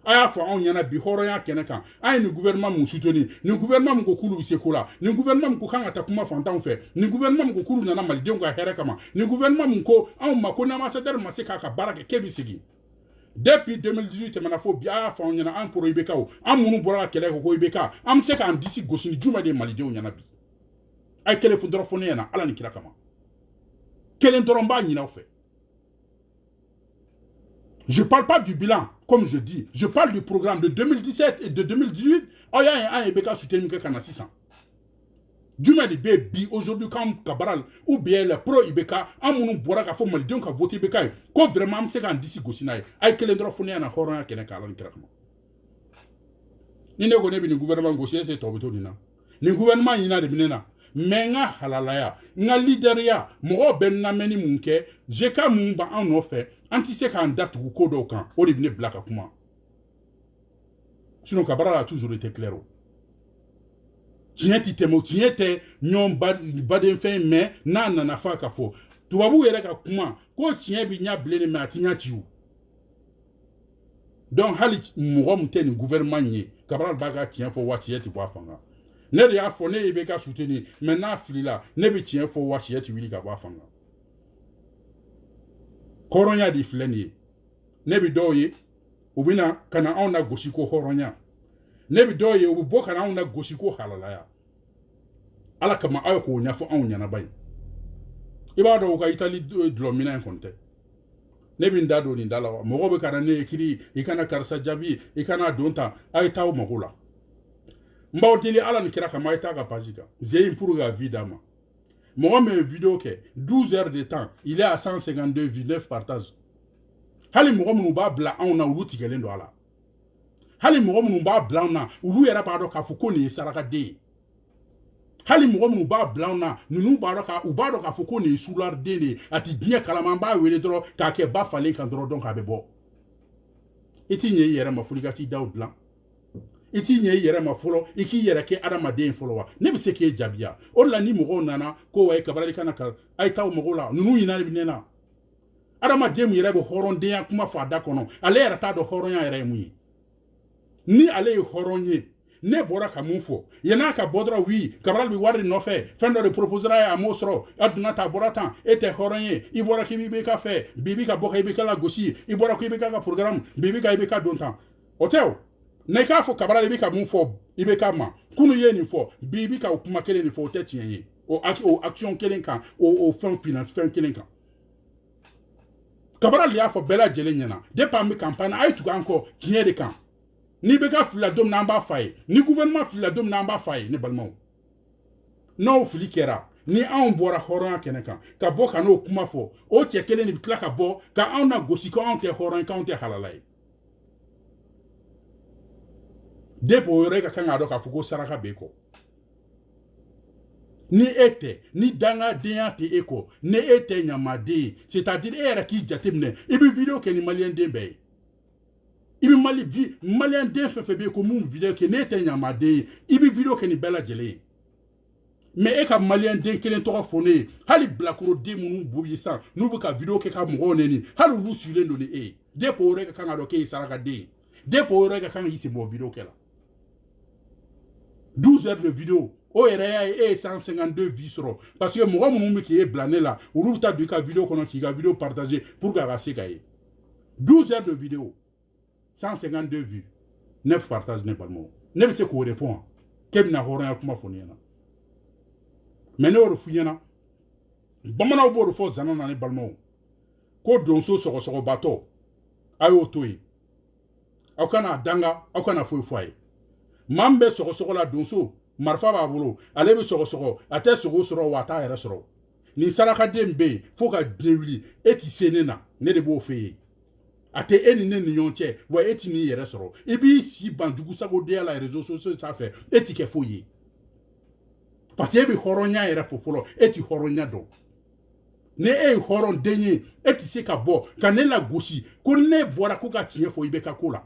aya fo on nyana bi horo ya keneka ay ni gouvernement mu soutenu ni gouvernement mu ko kulu bi sekola ni gouvernement mu ko kanga ta kuma fantan fe ni gouvernement mu ko kulu na mali de nga here kama ni gouvernement mu ko an mako na ambassadeur maseka ka baraka ke bi sigi depuis 2018 mana fo bia fa on nyana an pro ibeka o an munu bora kele ko ibeka am se ka andisi gosini juma de mali de nyana bi ay kele fu doro fone na ala ni kila kama kele ndoro mba nyina o fe. Je parle pas du bilan comme je dis, je parle du programme de 2017 et de 2018. Oh ya un ibeka soutenu que kana 600 Juma de baby aujourd'hui comme Cabral ou bien le pro Ibeka amunu bora ka fo mali donc ka voter Ibeka ko vraiment am se kan disi gosina ay kele ndro fo ne na horon kene kala ni krakma ni ne ko ne bi ni gouvernement gaucher c'est toboto dina ni gouvernement yina de binena menga halalaya nga leaderia mo ben na meni munke je ka mun ba an no fe anti se kan datu ko do kan o de bine blaka kuma sinon Cabral a toujours été clair. Tiens te nyon baden fin mais na fa ka fo tubabu yere ka kuma ko tien bi nya blene ma tinya tiou donc hali mo mten gouvernement ni Cabral baga tien fo wati yeti bo afanga ne ya fo ne be ka soutenir mais na filila ne bi tien fo wati yeti wili ka bo afanga koronya di fleni ne bi doye ubina kana on na goshiko horonya nebi doye u boka na una goshiko halala ya ala kama ayo ko nyafo an nyana bay ibado ko Italy domina konte nebi ndado ni ndala mo gobe kana ne kiri ikana karsa jabi ikana donta ay taw magula mbawtili ala ni kira kama ita ka pajika j'ai pour ga vidama mo me vidéo ke 12 heures de temps il est à 152 vues 9 partages hali mo mu ba bla an na uruti gelendo ala hali mo mu ba blanc ulu yera ba do ka fuko ni saraka de hali mo mu ba blanc nunu ba do ka u ba do ka fuko ni sular de ni ati dia kalama ba wele dro ka ke ba fale kan dro don ka be bo iti nye yera ma fuligati daud blanc iti nye yera ma folo iki yera ke adama de folo wa ne bi se ke jabia o la ni mo nana ko wa Cabral kana ka ay taw mo la nunu yina bi nena adamaden mu yɛrɛ bɛ hɔrɔndenya kuma fɔ a da kɔnɔ ale yɛrɛ t'a dɔn hɔrɔnya yɛrɛ ye mun ye ni ale ye hɔrɔn ye ne bɔra ka mun fɔ yan'a ka bɔ dɔrɔn wi Cabral bɛ wari nɔfɛ fɛn dɔ de proposera ye a m'o sɔrɔ a donna ta bɔra tan e tɛ hɔrɔn ye i bɔra k'i bɛ ka fɛ bibi ka bɔ ka i bɛ ka la gosi i bɔra k'i bɛ ka programme bibi ka i bɛ ka don tan o tɛ o ne k'a fɔ Cabral i bɛ ka mun fɔ i bɛ ka ma kunu ye nin fɔ bibi ka o kuma kelen nin fɔ o tɛ tiɲɛ ye o action kelen kan o fɛn finance fɛn kelen kan Cabral y'a fɔ bɛɛ lajɛlen ɲɛna depuis an bɛ campagne a ye tugu an kɔ tiɲɛ de kan ni bɛ ka filila don min na an b'a f'a ye ni gouvernement filila don min na an b'a f'a ye ne balimaw n'aw fili kɛra ni anw bɔra hɔrɔnya kɛnɛ kan ka bɔ ka n'o kuma fɔ o cɛ kelen de bɛ tila ka bɔ ka anw na gosi ko anw tɛ hɔrɔn ye k'anw tɛ halala ye depuis o yɔrɔ e ka kan k'a dɔn k'a fɔ ko saraka b'e kɔ ni e tɛ ni dangadenya tɛ e kɔ ni e tɛ ɲamaden ye c'est-à-dire e yɛrɛ k'i jateminɛ i bɛ video kɛ ni maliyɛn den bɛɛ ye i bɛ maliyɛn den fɛn fɛn bɛ yen ko mun video kɛ n'e tɛ ɲamaden ye i bɛ video kɛ ni bɛɛ lajɛlen ye mais e ka maliyɛn den kelen tɔgɔ fɔ ne ye hali bilakoro den minnu b'u ye sisan n'u bɛ ka video kɛ ka mɔgɔw nɛni hali olu sigilen don ni e ye depuis o yɔrɔ e ka kan ka dɔn k'e ye sarakaden ye depuis o yɔrɔ e ka kan k'i sen bɔ video kɛ la 12 heures de vidéo o yɛrɛ y'a ye e ye 152 vues sɔrɔ parce que mɔgɔ minnu bɛ k'e bila ne la olu bɛ taa don i ka video kɔnɔ k'i ka video partager pour que a ka se ka ye 12 heures de vidéo 152 vues 9 partages ne balimaw ne bɛ se k'o répondre k'e bɛna hɔrɔnya kuma fɔ ne ɲɛna mais ne y'o de f'u ɲɛna bamananw b'o de fɔ zana na ne balimaw ko donso sɔgɔsɔgɔbatɔ a y'o to yen aw kana danga aw kana foyi fɔ a ye maa min bɛ sɔgɔsɔgɔ la donso marifa b'a bolo ale bɛ sɔgɔsɔgɔ a tɛ sogo sɔrɔ wa a t'a yɛrɛ sɔrɔ nin sarakaden bɛ yen fo ka den wuli e ti se ne na ne de b'o f'e ye a tɛ e ni ne ni ɲɔgɔn cɛ wa e ti n'i yɛrɛ sɔrɔ i b'i si ban jugusagodenya la réseaux sociaux sanfɛ e ti kɛ foyi ye parce que e bɛ hɔrɔnya yɛrɛ fɔ fɔlɔ e ti hɔrɔnya dɔn ni e ye hɔrɔnden ye e ti se ka bɔ ka ne lagosi ko ne bɔra ko ka tiɲɛ fɔ i bɛ ka ko la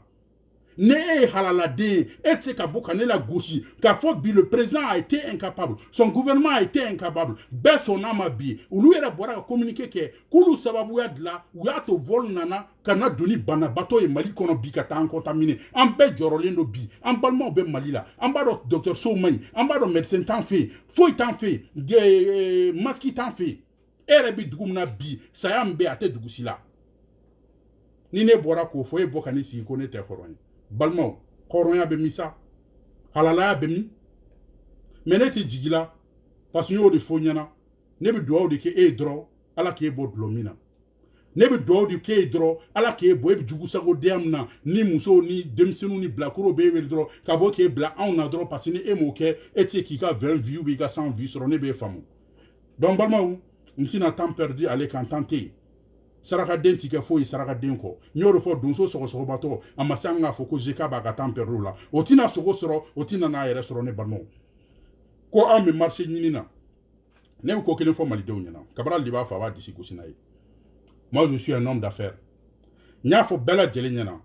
ne e ye halaladen ye e ti se ka bɔ ka ne lagosi k'a fɔ bi le président a été incapable son gouvernement a été incapable bɛɛ sɔnn'a ma bi olu yɛrɛ bɔra ka communiqué kɛ k'olu sababuya dilan u y'a to vol nana ka na don ni banabaatɔ ye Mali kɔnɔ bi ka taa an contaminer an bɛɛ jɔrɔlen don bi an balimaw bɛ Mali la an b'a dɔn dɔgɔtɔrɔsow man ɲi an b'a dɔn médecin t'an fɛ yen foyi t'an fɛ yen masque t'an fɛ yen e yɛrɛ bɛ dugu min na bi saya min bɛ yen a tɛ dugu si la ni ne bɔra k'o fɔ e bɔ ka ne sigi ko ne tɛ hɔrɔn ye balimaw hɔrɔnya bɛ min sa halalaya bɛ min mais ne tɛ jigi la parce que n y'o de fɔ ɲɛna ne bɛ dugawu de kɛ e ye dɔrɔn ala k'e bɔ dulɔ min na ne bɛ dugawu de k'e ye dɔrɔn ala k'e bɔ e bɛ jugusagodenya min na ni musow ni denmisɛnninw ni bilakorow b'e wele dɔrɔn ka bɔ k'e bila anw na dɔrɔn parce que ni e m'o kɛ e tɛ se k'i ka 20 vues ou i ka 100 vues sɔrɔ ne b'e faamu donc balimaw n tɛna temps perdu ale kan temps tɛ yen sarakaden ti kɛ foyi sarakaden kɔ n y'o de fɔ donso sɔgɔsɔgɔbatɔ a ma se an k'a fɔ ko zeka b'a ka temps perdu la o tɛna sogo sɔrɔ o tɛna n'a yɛrɛ sɔrɔ ne balimaw ko an bɛ marché ɲini na ne bɛ ko kelen fɔ malidenw ɲɛna Cabral de b'a fɔ a b'a disi gosi n'a ye moi je suis un homme d'affaires n y'a fɔ bɛɛ lajɛlen ɲɛna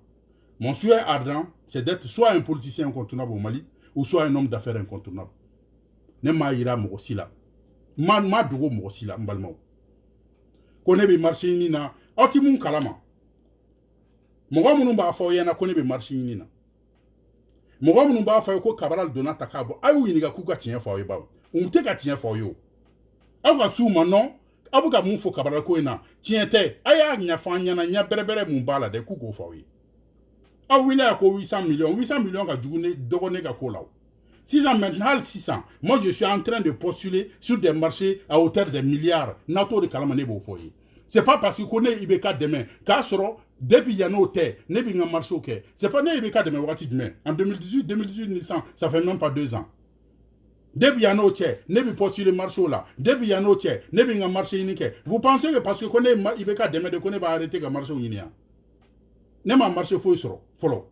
mon souhait ardent c'est d'être soit un politicien incontournable au Mali ou soit un homme d'affaires incontournable ne m'a yira mɔgɔ si la ma dogo mɔgɔ si la n balimaw ko ne bɛ marché ɲini na aw ti mun kalama mɔgɔ minnu b'a fɔ aw ɲɛna ko ne bɛ marché ɲini na mɔgɔ minnu b'a fɔ aw ye ko Cabral donna ta k'a bɔ a y'u ɲininka k'u ka tiɲɛ fɔ aw ye bawo u tɛ ka tiɲɛ fɔ aw ye o aw ka s'u ma non aw bɛ ka mun fɔ Cabral ko in na tiɲɛ tɛ a y'a ɲɛfɔ an ɲɛna ɲɛ bɛrɛbɛrɛ mun b'a la dɛ k'u k'o fɔ aw ye aw wulila ko 800 millions ka jugu ne dɔgɔ ne ka ko la o sisan maintenant hali sisan moi je suis en train de postuler sur des marchés à hauteur de milliards n'a t'o de kalama ne b'o fɔ ye c'est pas parce que ko ne IBK dɛmɛ k'a sɔrɔ depuis yan'o tɛ ne bɛ n ka marché kɛ c'est pas ne IBK dɛmɛ wagati jumɛn en 2018 Nissan ça fait même pas 2 ans depuis yan'o cɛ ne bɛ postuler marché la depuis yan'o cɛ ne bɛ n ka marché ɲini kɛ vous pensez que parce que ko ne IBK dɛmɛ de ko ne b'a arrêter ka marché ɲini yan ne ma marché foyi sɔrɔ fɔlɔ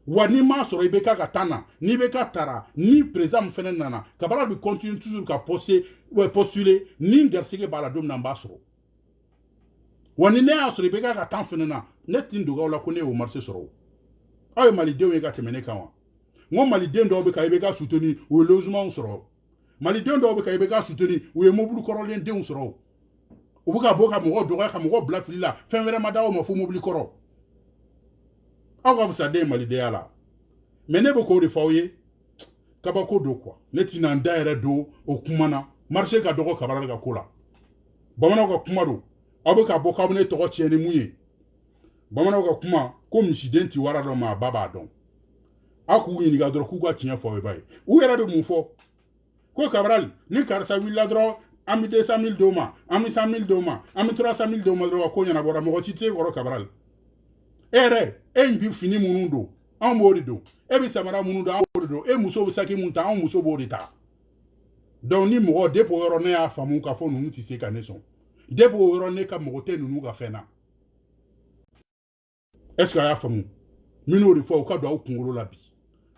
wa ni m'a sɔrɔ IBK ka taa na ni IBK taara ni président min fɛnɛ nana Cabral bɛ continuer toujours ka postuler ni garisɛgɛ b'a la don min na n b'a sɔrɔ wa ni ne y'a sɔrɔ IBK ka temps fɛnɛ na ne tɛ n dogo aw la ko ne y'o marché sɔrɔ o aw ye malidenw ye ka tɛmɛ ne kan wa n ko maliden dɔw bɛ ka IBK soutenir u ye logement sɔrɔ maliden dɔw bɛ ka IBK soutenir u ye mobili kɔrɔlen denw sɔrɔ u bɛ ka bɔ ka mɔgɔ dɔgɔya ka mɔgɔ bila fili la fɛn wɛrɛ ma d'aw ma fo mobili kɔrɔ aw ka fisa den malidenya la mais ne bɛ k'o de fɔ aw ye kabako don quoi ne tɛna n da yɛrɛ don o kuma na marché ka dɔgɔ Cabral ka ko la bamananw ka kuma don aw bɛ ka bɔ k'aw bɛ ne tɔgɔ tiɲɛ ni mun ye bamananw ka kuma ko misiden ti wara dɔn ma a ba b'a dɔn aw k'u ɲininka dɔrɔn k'u ka tiɲɛ fɔ aw ye ba ye u yɛrɛ bɛ mun fɔ ko Cabral ni karisa wulila dɔrɔn an bɛ 200 000 d'o ma an bɛ 100 000 d'o ma an bɛ 300 000 d'o ma dɔrɔn ko ɲɛnabɔra mɔgɔ si tɛ kɔrɔ Cabral e yɛrɛ e bɛ fini minnu don anw b'o de don e bɛ samara minnu don anw b'o de don e muso bɛ saki mun ta anw muso b'o de ta donc ni mɔgɔ depuis o yɔrɔ ne y'a faamu k'a fɔ ninnu tɛ se ka ne sɔn depuis o yɔrɔ ne ka mɔgɔ tɛ ninnu ka fɛn na est ce que a y'a faamu min y'o de fɔ u ka don aw kunkolo la bi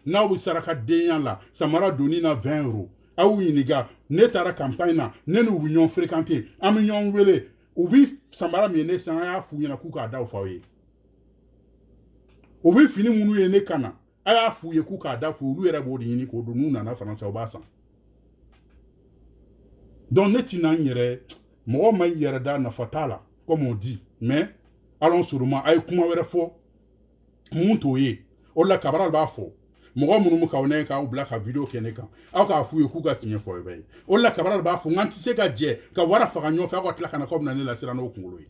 n'aw bɛ sarakadenya la samara donni na 20 euros aw ɲininka ne taara campagne na ne n'u bɛ ɲɔgɔn fréquenter an bɛ ɲɔgɔn wele u bɛ samara min ye ne san an y'a f'u ɲɛna k'u k'a da fɔ aw ye u bɛ fini minnu ye ne kan na a y'a f'u ye k'u k'a da fɔ olu yɛrɛ b'o de ɲini k'o don n'u nana faransa u b'a san donc ne tɛna n yɛrɛ mɔgɔ ma yɛrɛ da nafa t'a la comme on dit mais allons sur ma a ye kuma wɛrɛ fɔ mun t'o ye o de la Cabral b'a fɔ mɔgɔ minnu bɛ k'aw ne k'aw bila ka video kɛ ne kan aw k'a f'u ye k'u ka tiɲɛ fɔ aw ye o de la Cabral b'a fɔ n tɛ se ka jɛ ka wara faga ɲɔgɔn fɛ aw ka tila ka na k'aw bɛna ne lasiran n'o kunkolo ye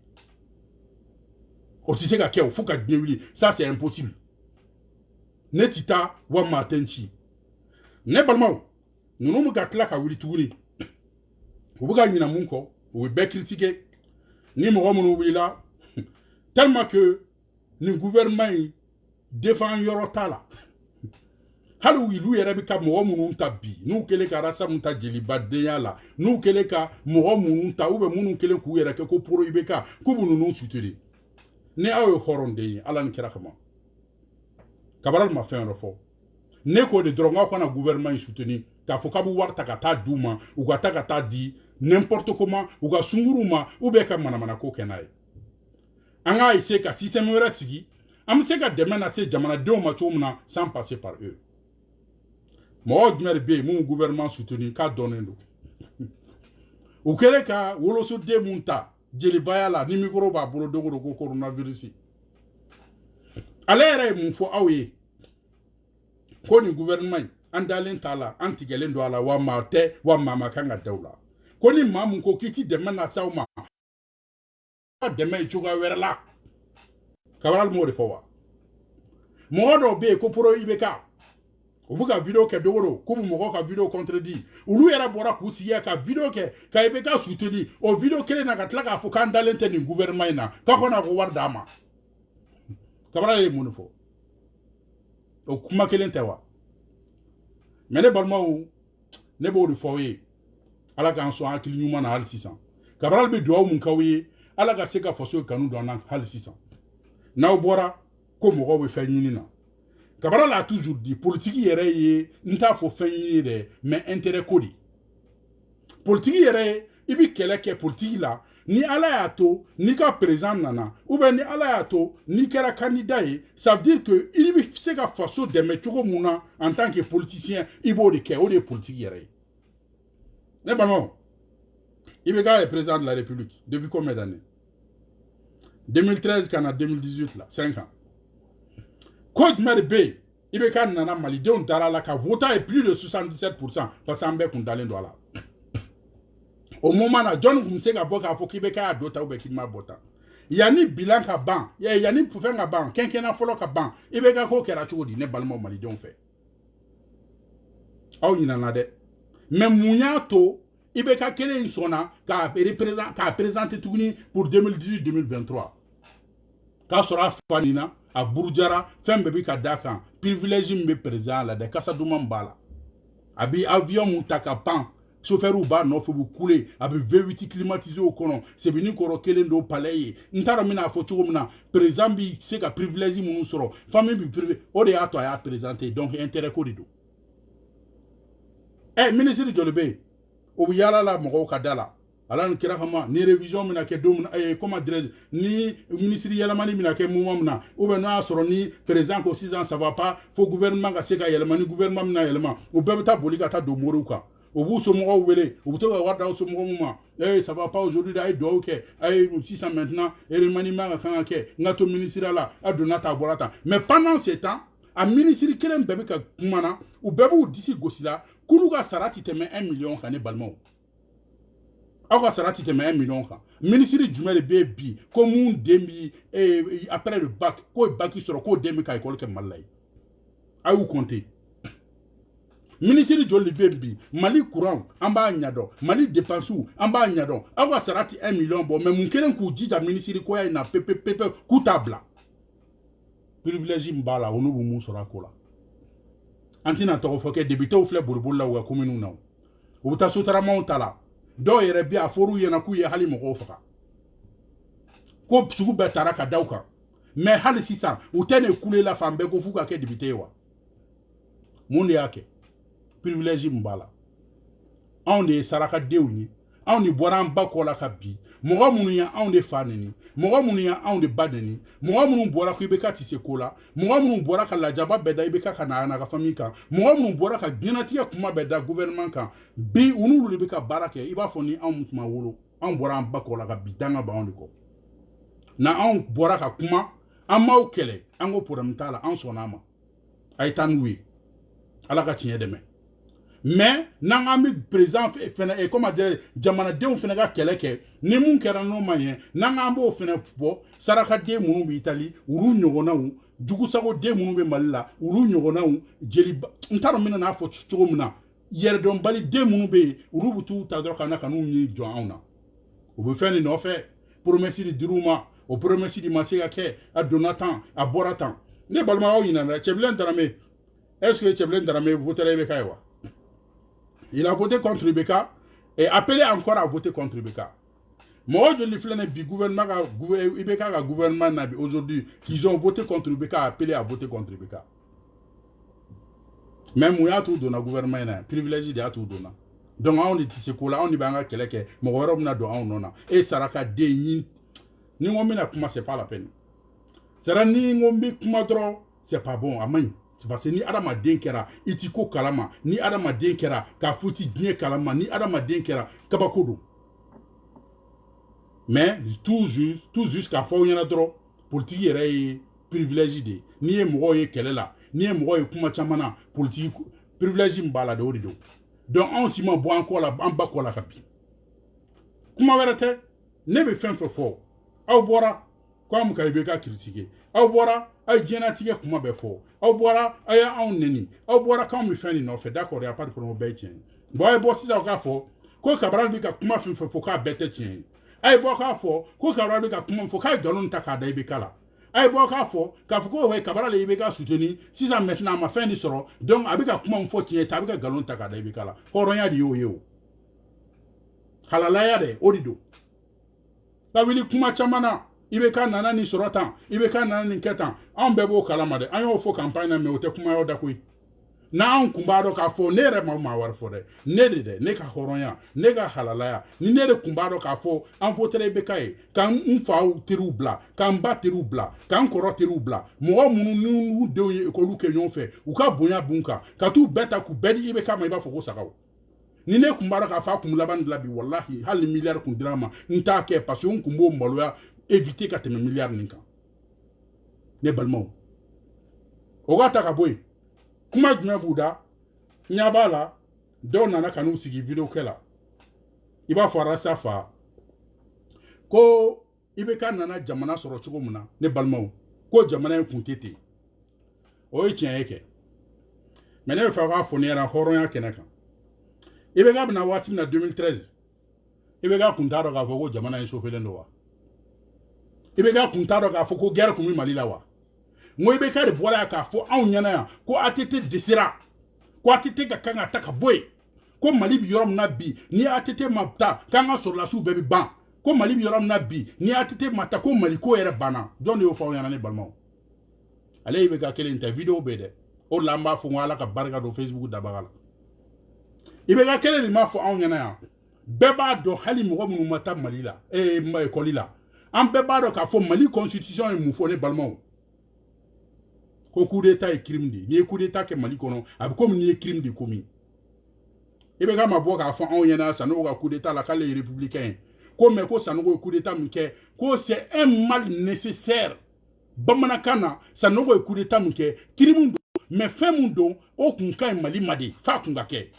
o tɛ se ka kɛ o fo ka diɲɛ wuli ça c'est impossible ne tɛ taa wa maa tɛ n ci ne balimaw ninnu bɛ ka tila ka wuli tuguni u bɛ ka ɲinɛ mun kɔ u bɛ bɛɛ critiquer ni mɔgɔ minnu wulila tellement que nin gouvernement in défend yɔrɔ t'a la hali olu yɛrɛ bɛ ka mɔgɔ minnu ta bi n'u kɛlen ka Rasamu ta jelibadenya la n'u kɛlen ka mɔgɔ minnu ta ou bien minnu kɛlen k'u yɛrɛ kɛ ko pro IBK k'u bɛ ninnu soutenir ni aw ye hɔrɔnden ye Ala ni kira kama Cabral ma fɛn wɛrɛ fɔ ne k'o de dɔrɔn k'aw kana gouvernement in soutenir k'a fɔ k'a bɛ wari ta ka taa d'u ma u ka taa ka taa di n'importe comment u ka sunguruw ma ou bien ka manamana ko kɛ n'a ye an k'a essayer ka système wɛrɛ sigi an bɛ se ka dɛmɛ lase jamanadenw ma cogo min na sans passer par eux mɔgɔ jumɛn de bɛ yen mun gouvernement soutenir k'a dɔnnen don u kɛlen ka wolosoden mun ta jelibaya la ni micro b'a bolo dogo dogo ko coronavirus ale yɛrɛ ye mun fɔ aw ye ko nin gouvernement an dalen t'a la an tigɛlen don a la wa maa tɛ wa maa ma kan ka da u la ko ni maa mun ko k'i ti dɛmɛ lase aw ma ka dɛmɛ ye cogoya wɛrɛ la Cabral m'o de fɔ wa mɔgɔ dɔw bɛ yen ko pro IBK u bɛ ka video kɛ dogo dogo k'u bɛ mɔgɔw ka video contredit olu yɛrɛ bɔra k'u sigi ka video kɛ ka IBK soutenir o video kelen na ka tila k'a fɔ k'an dalen tɛ nin gouvernement in na k'a kɔnɔ ko wari d'a ma Cabral ye mun de fɔ o kuma kelen tɛ wa mais ne balimaw ne b'o de fɔ aw ye Ala k'an sɔn hakili ɲuman na hali sisan Cabral bɛ dugawu mun k'aw ye Ala ka se ka faso kanu don an na hali sisan n'aw bɔra ko mɔgɔw bɛ fɛn ɲini na Cabral a toujours dit politique yɛrɛ ye n t'a fɔ fɛn ɲini dɛ mais intérêt ko de politique yɛrɛ i bɛ kɛlɛ kɛ politique la ni Ala y'a to n'i ka président nana ou bien ni Ala y'a to n'i kɛra candidat ye ça veut dire que i bɛ se ka faso dɛmɛ cogo mun na en tant que politicien i b'o de kɛ o de ye politique yɛrɛ ye ne balimaw IBK est président de la République depuis combien d'années 2013 kana 2018 là 5 ans ko jumɛn de bɛ yen IBK nana malidenw dara la ka vota ye plus de 77% parce que an bɛɛ kun dalen don a la au moment na John kun bɛ se ka bɔ k'a fɔ k'IBK y'a dɔ ta ou bien k'i ma bɔ ta yanni bilan ka ban yanni fɛn ka ban kɛnkɛnna fɔlɔ ka ban IBK ko kɛra cogo di ne balimaw malidenw fɛ aw ɲinana dɛ mais mun y'a to IBK kelen in sɔnna k'a présenter tuguni pour 2018-2023 k'a sɔrɔ a fa nin na a burujara fɛn bɛɛ bɛ ka d'a kan privilège min bɛ président la dɛ kasa duman b'a la a bɛ avion mun ta ka pan chauffeur b'a nɔfɛ bɛ kule a bɛ V8 climatisé o kɔnɔ sebini kɔrɔ kelen don palais ye n t'a dɔn n bɛna fɔ cogo min na président bɛ se ka privilège minnu sɔrɔ famille bɛ privé o de y'a to a y'a présenter donc intérêt ko de don ministre jɔli bɛ yen o bɛ yaala la mɔgɔw ka da la Ala ni kira kama ni révision mina kɛ don min comment dirais ni ministre yɛlɛmani mina kɛ moment min na ou bien n'o y'a sɔrɔ ni président ko sisan ça va pas fo gouvernement ka se ka yɛlɛma ni gouvernement mina yɛlɛma o bɛɛ bɛ taa boli ka taa don moriw kan au bout sommeau wele au bout avoir dans ce moment ça va pas aujourd'hui d'ailleurs donc si ça maintenant et le maniement quand ngato ministre là a donata borata mais pendant ce temps a ministre kelen bebe ka kumana ou bebe ou d'ici gosila kuluga sarati teme 1 million kané balmo awa sarati teme 1 million kan ministre jumel bebi comme un demi après le bac ko bac sur ko demi ka école ke malay a ou compter ministre joli bebi mali courant amba nyado mali dépense amba nyado awa sarati 1 million bon mais mun kelen ku dija ministre ko ya na pepe kutabla privilège mbala onu bu mu sora kola antina to fo ke débuté ou flé bourboul la ou commune non ou ta sutara montala do yere bi aforu yena ku ye hali mo ko faka ko sugu betara ka dawka mais hali sisa ou tene kule la fambe ko fuka ke débuté wa mun yake privilège mbala on de saraka dewni on ni boran bakola ka bi moga munu ya on de faneni moga munu ya on de badeni moga munu bora ku ibeka tise kola moga munu bora ka lajaba beda ibeka kana na ka famika moga munu bora ka ginati ya kuma beda gouvernement kan bi unu lu ibeka barake iba foni on mutuma wolo on bora bakola ka bidanga ba on ko na on bora ka kuma amma o kele an go poramtala an sonama ay tanwi ala ka tiye deme mais nangami président fena et comment dire jamana de fena ga keleke ni mun kera no mayen nangambo fena bo saraka de munu bi Italie uru nyogona wu jugu sago de munu be Malila uru nyogona wu jeli ntaro mina na fo chugo muna yer don bali de munu be uru butu ta dro kana kanu ni jo auna o be feni no fe promesse di diruma o promesse di masiga ke a Donatan a Boratan ne balma o yina na Cheblen Darame est-ce que Cheblen Darame voterait be kaiwa. Il a voté contre Rebecca et appelé encore à voter contre Rebecca. Moi, je l'ai fait le gouvernement, Rebecca, gouvernement aujourd'hui, qu'ils ont voté contre Rebecca, appelé à voter contre Rebecca. Même où il y a tout dans le gouvernement, privilégié de tout donner. Donc, on est ici, on est bien quelqu'un, mais on a donné. Et ça a été ni on n'a pas, c'est pas la peine. Ça ni on c'est pas bon, amen. Parce que ni adama denkera itiko kalama ni adama denkera ka futi dien kalama ni adama denkera kabakodo mais tout juste ka fo yana dro politique yere privilège de ni e mo ye kelela ni e mo ye kuma chamana politique privilège mbala de odido donc on si mo bo encore la en bako la kapi kuma werete ne be fen fo aw bora comme ka ibeka critiquer aw bora ay jenatique kuma be fo aw bora aya on neni aw bora quand me fait no fait d'accord il y a pas de problème be tien boy bo si ça ka fo ko kabral bi ka kuma fin fo ka bete tien ay bo ka fo ko kabral bi ka kuma fo ka galon ta ka dai be kala ay bo ka fo ka fo ko we kabral yi be ka soutenir si ça maintenant ma fin ni soro donc abi ka kuma fo tien ta bi ka galon ta ka dai be kala horonya di yo halala ya de odido la wili kuma chamana ibeka nana ni soratan ibeka nana ni ketan an bebo kalamade an yo fo campagne na me o te kuma yo da kui na an kumbado ka fo ne re ma war fo de ne de ne ka horonya ne ga halalaya ni ne de kumbado ka fo an fo tere ibeka e kan unfa tiru bla kan ba tiru bla kan koro tiru bla mo munu de o ko lu kenyon fe u ka bonya bunka ka tu beta ku bedi ibeka ma iba fo ko sakaw ni ne kumbado ka fa kumulaban labi wallahi hal milliard kun drama nta ke parce on kumbo maloya éviter ka teme milliard ninka ne balmo ogata ka boy kuma djuma buda nyabala do nana kanu sigi video kela iba fara safa ko ibe kan nana jamana soro chugo muna ne balmo ko jamana kuntete o tien yake mene fa ga fonera horonya kenaka ibe ga bna wati na 2013 ibe ga kuntaro ga fogo jamana en sofele ndo ibe ga kuntaro ka fo ko guerre kumi malila wa mo ibe ka de bola ka fo an nyana ya ko atete desira ko atete ga kanga taka boy ko mali bi yorom na bi ni atete mata kanga sur la sou bebi ban ko mali bi yorom na bi ni atete mata ko mali ko ere bana don yo fo yana ne balmo ale ibe ga kele interview be de o lamba fo wala ka barga do Facebook da bagala ibe ga kele ni ma fo an nyana ya beba do hali mo mu mata malila ma kolila an beba do ka fo mali constitution e mu fo ne balmo ko coup d'état et crime di ni coup d'état ke mali kono ab comme ni crime di commis e be ka ma bo ka fa on yana Sanogo ka coup d'état la ka les républicains ko me ko Sanogo coup d'état mike ko c'est un mal nécessaire bamanakana Sanogo coup d'état mike kirimundo mais fin mundo o kun ka Mali madi fa kun ga ke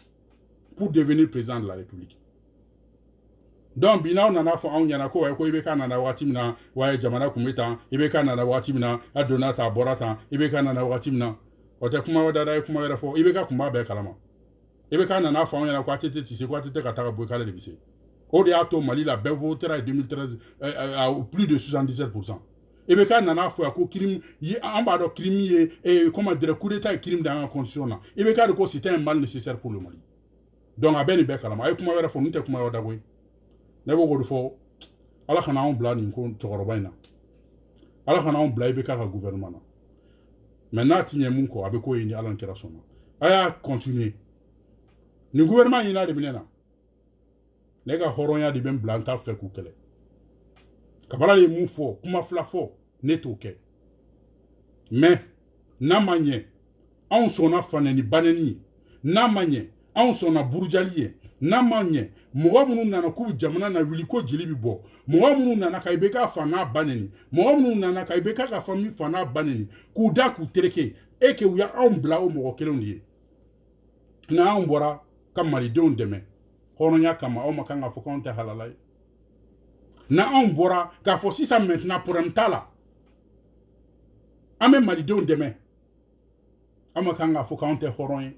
pour devenir président de la République. Donc bina nana fo on yana ko way ko ibe kana na wati mina way jamana kumeta ibe kana na wati mina adonata borata ibe kana na wati mina ote kuma wada kuma wera fo ibe ka kuma be kalama ibe kana na fo on yana ko atete tise ko atete kataka bo kala de bise o de ato Mali la be votera 2013 à plus de 77%. Ibe kana na fo ko crime yi amba do crime yi et comment dire coup d'état crime dans la constitution là ibe ka ko c'était un mal nécessaire pour le Mali. Donc a beni be kalama ay kuma wera fo nte kuma wada boy nebo go fo ala kana on bla ni ko tokoroba ina ala kana on bla ibe ka gouvernement na maintenant tinye mun ko abe ko yini ala nkira sona aya continuer ni gouvernement ina de binena lega horonya de ben blanta fe ku kele kabala le mun fo kuma fla fo neto ke mais na manye on sona faneni baneni na manye on sona burjaliye na manye mɔgɔ minnu nana k'u jamana na wuli ko jeli bi bɔ mɔgɔ minnu nana ka ibe ka fana baneni mɔgɔ minnu nana ka ibe ka fami fana baneni k'u da k'u tereke e ke u ya anw bila o mɔgɔ kelenw de ye na anw bɔra ka malidenw dɛmɛ hɔrɔnya kama aw ma kan ka fɔ k'anw tɛ halala ye na anw bɔra k'a fɔ sisan maintenant problème t'a la an bɛ malidenw dɛmɛ aw ma kan ka fɔ k'anw tɛ hɔrɔn ye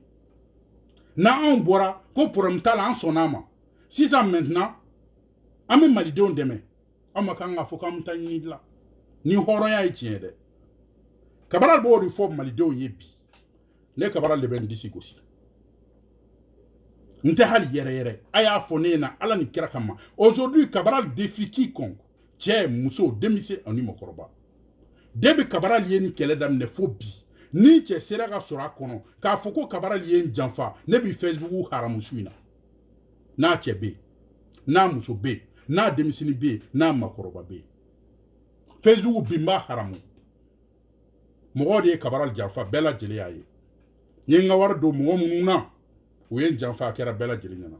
na anw bɔra ko problème t'a la an sɔnn'a ma sisan maintenant an bɛ malidenw dɛmɛ aw ma kan ka fɔ k'an bɛ taa ɲini dilan ni hɔrɔnya ye tiɲɛ dɛ Cabral b'o de fɔ malidenw ye bi ne Cabral de bɛ n disi gosi n tɛ hali yɛrɛ yɛrɛ a y'a fɔ ne ɲɛna ala ni kira kama aujourd'hui Cabral défie quiconque cɛ muso denmisɛn ani mɔgɔkɔrɔba depuis Cabral ye ni kɛlɛ daminɛ fo bi ni cɛ sera ka sɔrɔ a kɔnɔ k'a fɔ ko Cabral ye n janfa ne bi Facebook haramusu in na n'a cɛ bɛ yen n'a muso bɛ yen n'a denmisɛnnin bɛ yen n'a makɔrɔba bɛ yen Facebook bi n b'a haramu mɔgɔ de ye Cabral janfa bɛɛ lajɛlen y'a ye n ye n ka wari don mɔgɔ minnu na u ye n janfa a kɛra bɛɛ lajɛlen ɲɛna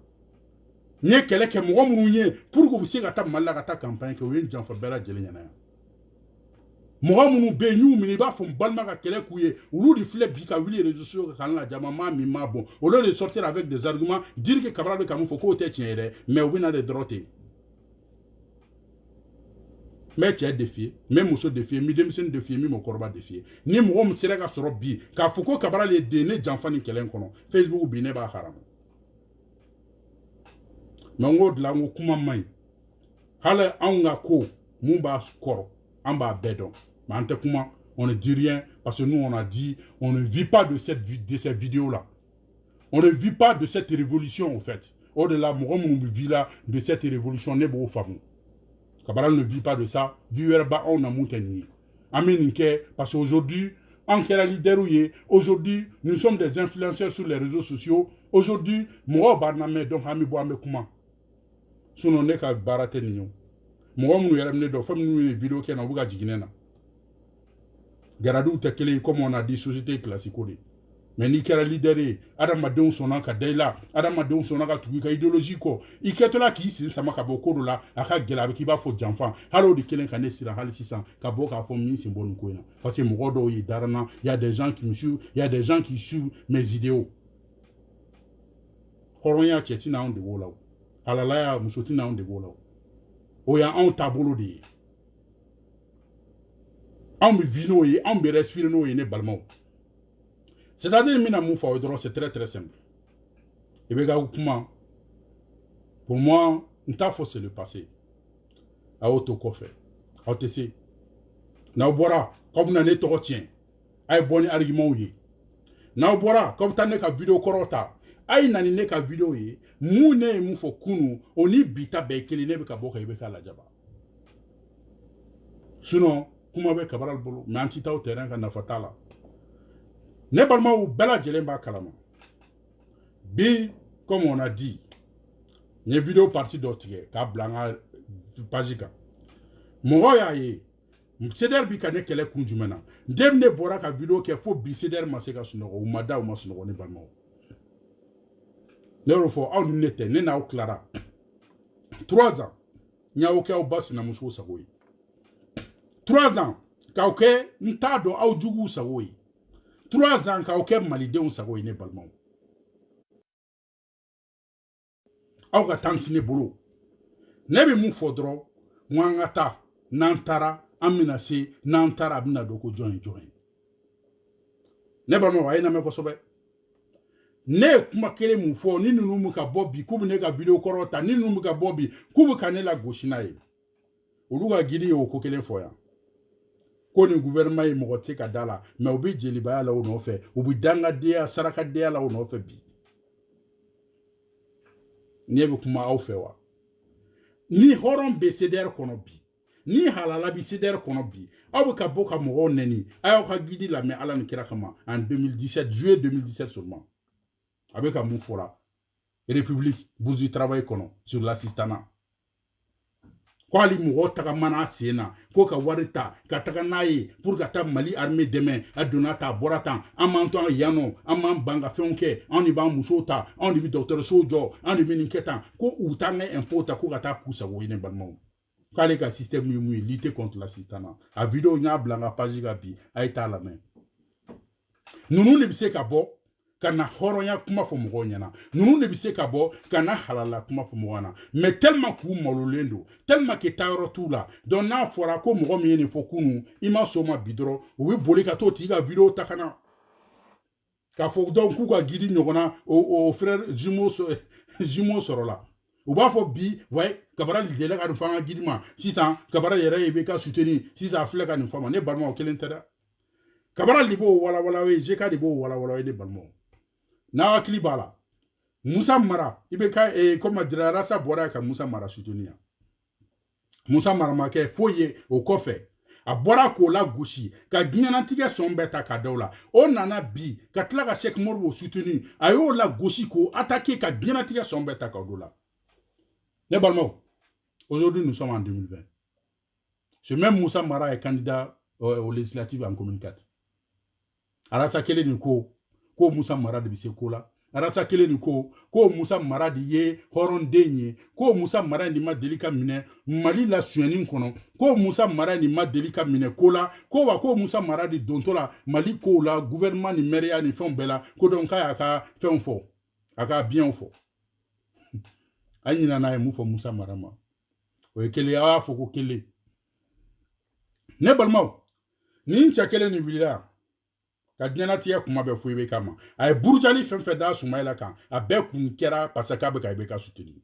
n ye kɛlɛ kɛ mɔgɔ minnu ye pour que u bɛ se ka taa Mali la ka taa campagne kɛ u ye n janfa bɛɛ lajɛlen ɲɛna yan mɔgɔ minnu bɛ yen n y'u minɛ i b'a fɔ n balima ka kɛlɛ k'u ye olu de filɛ bi ka wuli réseaux sociaux kan k'an lajama maa min maa bɔn au lieu de sortir avec des arguments dire que Cabral bɛ ka mun fɔ k'o tɛ tiɲɛ ye dɛ mais u bɛ na de dɔrɔn ten n bɛ cɛ défier n bɛ muso défier n bɛ denmisɛnnin défier n bɛ mɔgɔkɔrɔba défier ni mɔgɔ min sera ka sɔrɔ bi k'a fɔ ko Cabral ye den ne janfa nin kɛlɛ in kɔnɔ Facebook bi ne b'a haramu mais n k'o de la n ko kuma man ɲi hali anw ka ko mun b'a kɔrɔ an b'a bɛɛ dɔn mais an tɛ kuma on ne dit rien parce que nous on a dit on ne vit pas de cette vidéo là on ne vit pas de cette révolution au fait au-delà mɔgɔ minnu bɛ vit là de cette révolution ne b'o faamu Cabral ne vit pas de ça vie wɛrɛ ba anw na mun tɛ nin ye an bɛ nin kɛ parce que aujourd'hui an kɛra leader ye aujourd'hui nous sommes des influenceurs sur les réseaux sociaux aujourd'hui mɔgɔw b'an lamɛn donc an bɛ bɔ an bɛ kuma sinon ne ka baara tɛ nin ye mɔgɔ minnu yɛrɛ ne dɔn fɛn minnu ye vidéo kɛ na u bɛ ka jigin ne na garadiw tɛ kelen comme on a dit société classique de mais n'i kɛra leader ye adamadenw sɔnna ka da i la adamadenw sɔnna ka tugu i ka idéologie kɔ i kɛtɔla k'i sen sama ka bɔ ko dɔ la a ka gɛlɛ a bɛ k'i b'a fɔ janfa hali o de kelen ka ne siran hali sisan ka bɔ k'a fɔ min sen bɔ nin ko in na parce que mɔgɔ dɔw ye dara n na il y a des gens qui me suivent il y a des gens qui suivent mes vidéos hɔrɔnya cɛ tɛna anw de b'o la o halalaya muso tɛna anw de b'o la o o y'anw taabolo de ye anw bɛ vi n'o ye anw bɛ respirer n'o ye ne balimaw c'est-à-dire n bɛna mun fɔ aw ye dɔrɔn c'est très très simple i bɛ ka kuma pour moi n t'a fɔ c'est le passé a y'o to kɔfɛ aw tɛ se n'aw bɔra k'aw bɛna ne tɔgɔ tiɲɛ a ye bɔ ni argument ye n'aw bɔra k'aw bɛ taa ne ka vidéo kɔrɔ ta a ye na ni ne ka vidéo ye mun ne ye mun fɔ kunun o ni bi ta bɛɛ ye kelen ne bɛ ka bɔ ka i bɛ k'a lajaba sinon kuma bɛ Cabral bolo mais an tɛ taa o terrain ka nafa t'a la ne balimaw bɛɛ lajɛlen b'a kalama bi comme on a dit n ye vidéo partie dɔ tigɛ k'a bila an ka page kan mɔgɔw y'a ye CDR bi ka ne kɛlɛ kun jumɛn na depuis ne bɔra ka vidéo kɛ fo bi CDR ma se ka sunɔgɔ u ma da u ma sunɔgɔ ne balimaw Leur faut aw n'était ne n'aw clara 3 ans n'yaw ke aw bas na muso sagoy 3 ans ka ke nta do aw jugu sagoy 3 ans ka ke malidenw sagoy ne balmaw aw ka tansine bolo ne bi mu fodro mwangata nantara amina se nantara bina do ko join ne balmaw way na me ko sobe ne kuma kele mu fo ni nunu mu ka bobi kubu ne ka video korota ni nunu mu ka bobi kubu kanela goshina ye oluga gidi o ko kele fo ya ko ni gouvernement mo ko tika dala me obi jeli ba la ono fe obi danga dia saraka dia la ono fe bi ne be kuma aw fe wa ni horon be seder kono bi ni halala bi seder kono bi aw ka boka mo neni ayo ka gidi la me ala ni kira kama en 2017 juillet 2017 seulement avec un mot fora république buzu travail kono sur l'assistanat quoi li mo taka mana sena ko ka warita ka taka nayi pour ka ta Mali armée demain adonata borata amanto yano amam banga fonke on y ba musota on y bi docteur sojo on y bi ninketa ko utanga impota ko ka ta kusa wo ine balmo kale ka système mu lutter contre l'assistanat a vidéo nya blanga page ga bi ay ta la main nunu le bise ka bo kana horonya kuma fo mo nyana nunu ne bise ka bo kana halala kuma fo mo wana mais tellement ku mololendo tellement que tayro tula don na fora ko mo mi ne fo kunu ima soma bidro wi boli ka to tiga video takana ka fo don ku ka gidi nyogona o frère jumeau sorola ou ba fo bi ouais kabara lidela ka fanga gidi ma 600 kabara yere be ka soutenir 600 fle ka ni fama ne barma o kelentera kabara libo wala we je ka libo wala we de balmo na akili bala Musa Mara ibe ka comme dira rasa bora ka Musa Mara soutenir Musa Mara ma ke foye o kofe a bora ko la goshi ka ginyana tige sombeta ka dola o nana bi ka tla ka Cheikh Morbo soutenir ayo la goshi ko attaquer ka ginyana tige sombeta ka dola ne balmo aujourd'hui nous sommes en 2020 ce même Musa Mara est candidat aux législatives en 2004 arasa kele ni ko Musa Mara de bise kola arasa kele ni ko Musa Mara di ye horon denye ko Musa Mara ni ma delika mine Mali la suyenin kono ko Musa Mara ni ma delika mine kola ko Musa Mara di dontola Mali ko la gouvernement ni meria ni fon bela ko don kaya ka fen fo aka bien fo anyina na mu fo Musa Mara ma o ekele a fo ko kele ne balmaw ni ncha kele ni bila ka diana tiya kuma be fo ibe kama ay burjali fenfe da Soumaïla kan a be kun kera pasaka be ka ibe ka soutenir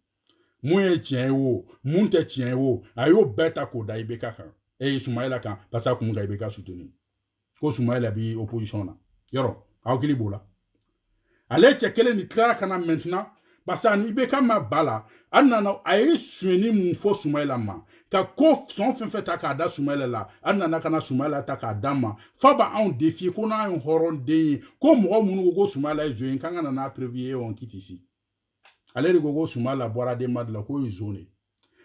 moye tien wo munte tien wo ayo beta ko da ibe ka kan Soumaïla kan pasaka kun ga ibe ka soutenir ko Soumaïla bi opposition na yoro awkili bola ale tchekele ni klara kana maintenant basa ni ibe kama bala anana ay sueni mu fo Soumaïla ma ka ko son fenfe ta ka da Soumaïla la anana kana Soumaïla ta ka dama faba on défi ko na un horon de ko mo munu go Soumaïla join kanga na prévier on quitte ici ale go Soumaïla bora de madla ko zone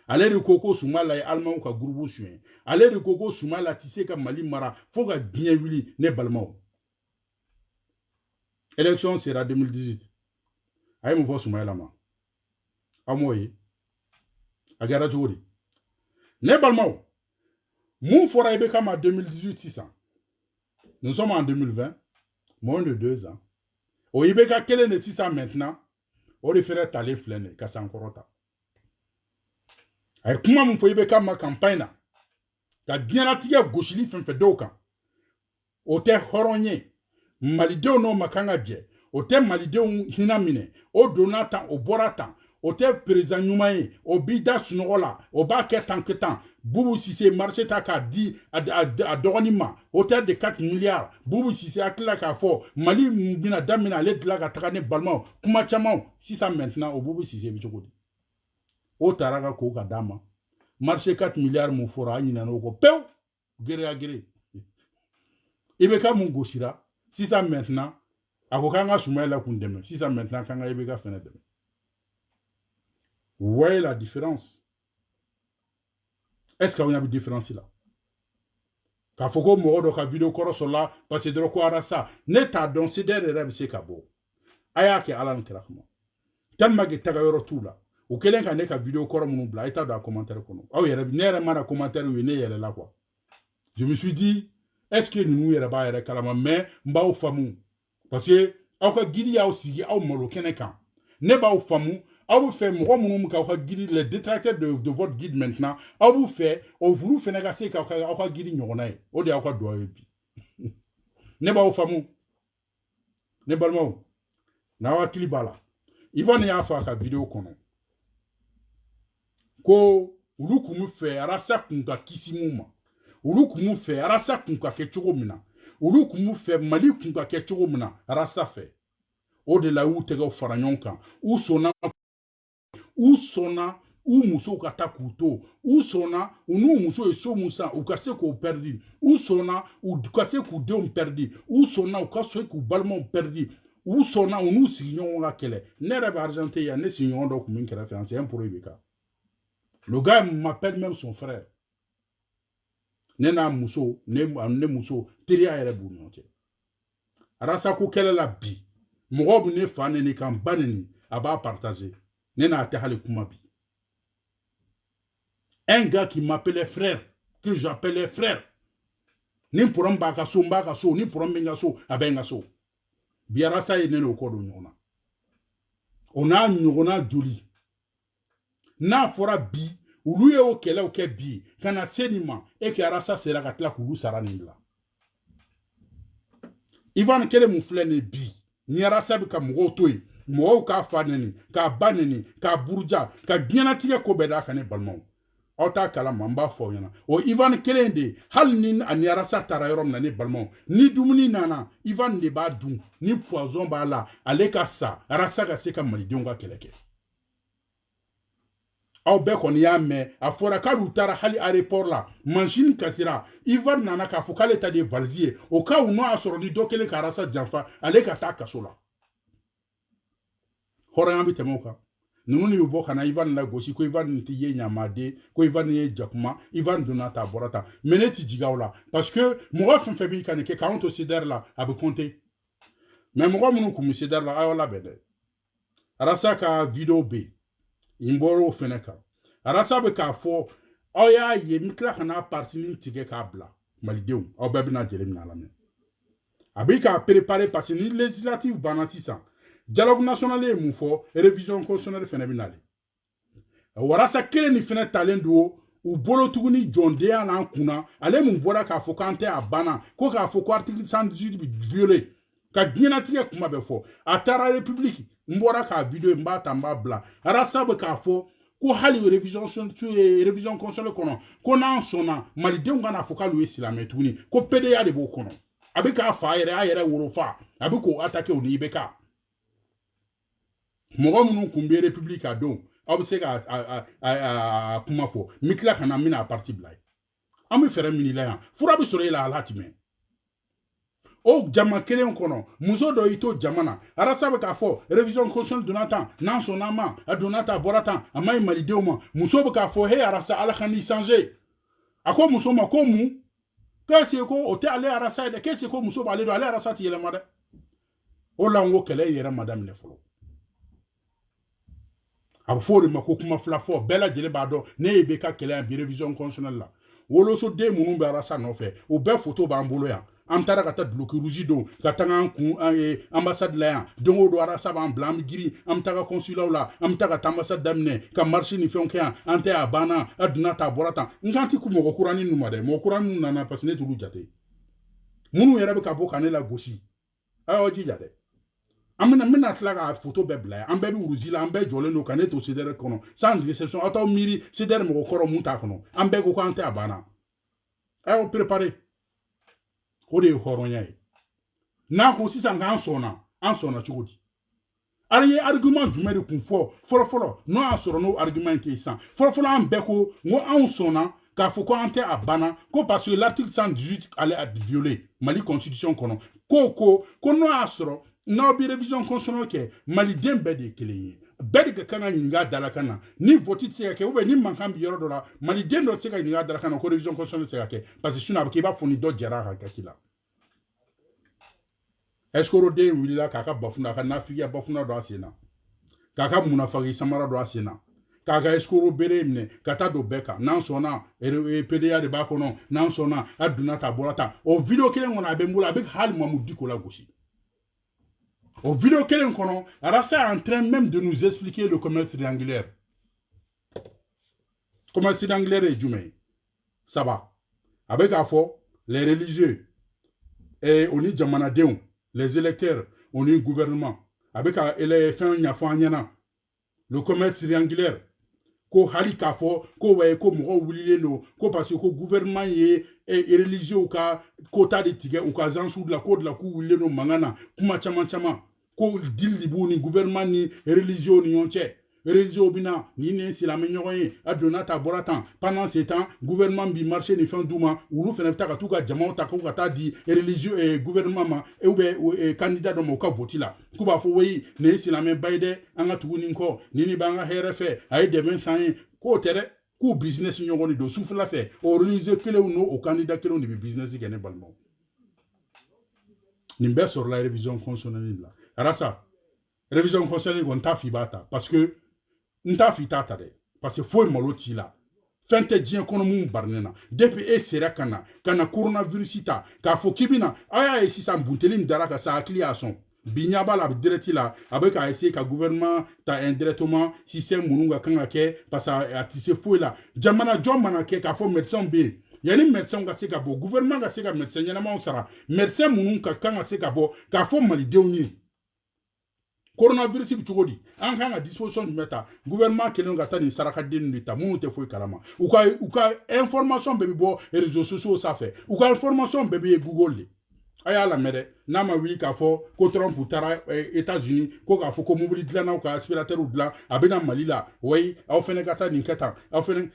ale ko Soumaïla alma ka groupe suin ale ko Soumaïla tisse ka Mali mara fo ga bien wili ne balmao élection sera 2018 ay mo fo Soumaïla ma amoye agara jodi ne balmao mon fora ibe kama 2018 600 nous sommes en 2020 moins de 2 ans o ibe ka kele ne 600 maintenant o le ferait taler flene ka sankorota ay kuma mon fo ibe kama campagne ka diana tiga goshili fenfe doka o te horonye malideo no makanga je o te malideo hinamine o donata o borata o te président nyumaye o bida sunogola o ba ke tanketan Boubou Sissé marché ta ka di a dogonima hôtel de 4 milliards Boubou Sissé akila ka fo Mali bina damina le dila ka taka ne balma kuma chama si ça maintenant au Boubou Sissé bi chokodi o taraka ko ka dama marché 4 milliards mu fora nyina no ko pew gere agere ibe ka mun gosira si ça maintenant akokanga Soumaïla kundeme si ça maintenant kanga ibe ka fene deme. Vous voyez la différence? Est-ce qu'il y a une différence là? Quand faut qu'on me rende vidéo corosola parce que de quoi ça n'est pas donc c'est derrière c'est cabo. Aya ke alan krakmo. tellement que taga yoro tout là ou kelen ka ne ka vidéo koro munu bla eta da commentaire kono aw yere ne yere mara commentaire wi ne yere là quoi je me suis dit est-ce que nous yere ba yere kalama mais mbaw famu parce que aw ka gidi yaw sigi aw malo kene kan ne baw famu aw vous fait mo munu ka ka gidi les détracteurs de votre guide maintenant aw vous fait au voulu fait négocier ka ka gidi nyona e o de aw ka do bi ne baw famu ne balmo na wa kilibala Ivan y'a fait ka vidéo kono ko ulu kumu fe arasa kunka kisimuma ulu kumu fe arasa kunka kechogo mina ulu kumu fe mali kunka kechogo mina arasa fe o de la u tega faranyonka u sona u muso ka ta kuto u sona unu muso eso musa u ka se ko perdi u sona u ka se ku de perdi u sona u ka se ku balmo perdi ou sona ou nous signons la kele nere ba argenté ya ne signon donc min kera fait c'est un pour Ibeka le gars m'appelle même son frère nena muso ne muso teria ere bu nyonte arasa ko kele la bi mo bu ne fa ne kan baneni aba partager nena te hale kuma bi un gars qui m'appelait frère que j'appelais frère ni pour mbaka so ni pour mbenga so abenga so biara sa ye nene okodo nyona ona nyona joli na fora bi ulu ye o kele o ke bi kana senima e ke arasa sera katla kulu sara nindla Ivan kele mu flene bi ni arasa bi ka mo toy mo ka faneni ka baneni ka burja ka giana tige ko beda kane balmon Ota kala mamba fo yana o Ivan kelende hal nin ani arasa tara yorom na ne balmon ni dumuni nana Ivan ne ba dun ni poison ba la ale ka sa arasa ka se ka malidonga keleke aw be kon ya me afora ka rutara hali aéroport la machine kasira Ivan nana ka fukale ta de valzier o ka uno asoro ni dokele ka arasa janfa ale ka ta kasola horan bi temoka Nous ne pouvons pas Ivan la gosi ko Ivan tiye nyamade ko Ivan ye jakuma Ivan donata borata meneti digaola parce que moi femme fait bien que quand on se der là a be compter mais moi mon ko se der là awala bede arasa ka video be imboro feneka arasa be ka fo oya ye mikla kana parti ni tige ka bla malideu o be na jerem na la men abika préparer parti ni législative banatisa dialogue national et moufo révision constitutionnelle phénoménale warasa kele ni fene talendo u bolo tuguni jonde ana kuna ale mu bora ka fo kante abana ko ka fo article 118 bi violé ka gina tige kuma be fo atara république mbora ka video mbata mbabla arasa be ka fo ko hali révision constitutionnelle kono ko na sona mali de ngana fo ka lu islam tuguni ko PDA de bo kono abika fa ayere worofa abiko attaquer o ni beka Mogo munu kumbe république a don aw se ka kuma fo mikla kana mina parti blay am fere minila ya fura bi soro ila alatime o jama kelen kono muso do ito jamana arasa be ka fo révision constitutionnelle donata nan sonama adonata borata amay malidewma muso be ka fo he arasa ala khani changer ako muso ma ko mu kese ko o te ale arasa de kese ko muso ba ale do ale arasa ti yele made o la ngo kele yere madame le folo Abfori makokuma flafo bela jele bado ne ebeka kele en révision constitutionnelle la wolo so de munu be arasa no fe o be photo ba mbolo ya am tara kata bloquer rouge do katanga ku ambassade la ya dongo do arasa ba blanc giri am tara consulat la am tara ambassade damne ka marché ni fionke ante abana aduna ta borata nganti ku mo kurani numa de mo kurani nana pasne tulu jate munu yera be ka bo kanela gosi ayo ji jate amena tlaga photo bebla ambe bi uruzila ambe jole no kaneto sidere kono sans exception auto miri sidere mo koro munta kono ambe ko ante abana ayo préparer ko de horonya yi na ko sisa nga ansona chugodi ariye argument jumere kun folo no asoro no argument ke san folo ambe ko ngo ansona ka foko ante abana ko parce que l'article 118 allait violer mali constitution kono ko no asoro na bi révision constitutionnelle ke mali dembe de keleye bedi ka kanga nyinga dalakana ni voti tseka ke ube ni mankam bi yoro dola mali dendo tseka nyinga dalakana ko révision constitutionnelle tseka ke parce que suna ke ba foni do jara ha kakila est-ce que rode wila kaka bafuna ka na fiya bafuna do asena kaka munafagi samara do asena kaka eskoro bere mne kata do beka nan sona PDA de bakono nan sona aduna ta bolata o video kelen ngona bembula avec hal mamudi ko la gosi au vidéo kelen kono arasa en train même de nous expliquer le commerce triangulaire. Commerce triangulaire est jumé ça va avec à les religieux et on est jamanadéon les électeurs on est gouvernement avec les fins le commerce triangulaire ko hali kafo ko waye ko mo wulile no ko parce que gouvernement et religieux ou ka quota de tigé ou ka zansu de la ko wulile no mangana kuma chama ko dilli buni gouvernement ni religieux ni yonche religieux bina ni ne sila menyoye adona ta boratan pendant ce temps gouvernement bi marché ni fin douma ou lu fena taka tuka jamao ta ko kata di religieux et gouvernement e ube candidat do mo ka votila kuba fo wi ne sila men bayde anga tuguni ko ni banga herefe ay de men san ko tere ku business nyongoni do soufla fait o religieux kele ou no o candidat kele ni business gene balmo nimbe sur la révision constitutionnelle là arasa révision constitutionnelle on ta fibata parce que nta fitata de parce que foi maloti la fente dien kono mum barnena depuis e sera kana coronavirus ita ka fo kibina aya e sisa mbuntelim daraka sa affiliation binyaba la direct la avec a essayer ka gouvernement ta indirectement système mununga kanga ke parce a tisse foi la jamana jomana ke ka fo médecin be yani médecin ga se ka bo gouvernement ga se ka médecin yana ma sara médecin mununga kanga se ka bo ka fo mali dewni coronavirus bi chogodi an kan a disposition du meta gouvernement kelen ga tani saraka den lita mu te foi kalama ou ka information bebe bo réseaux sociaux ça fait ou ka information bebe Google aya la mere na ma wi ka fo ko Trump tara États-Unis ko ka fo ko mobile dlana ou ka aspirateur ou dla abena malila way aw fene gata ni kata aw fene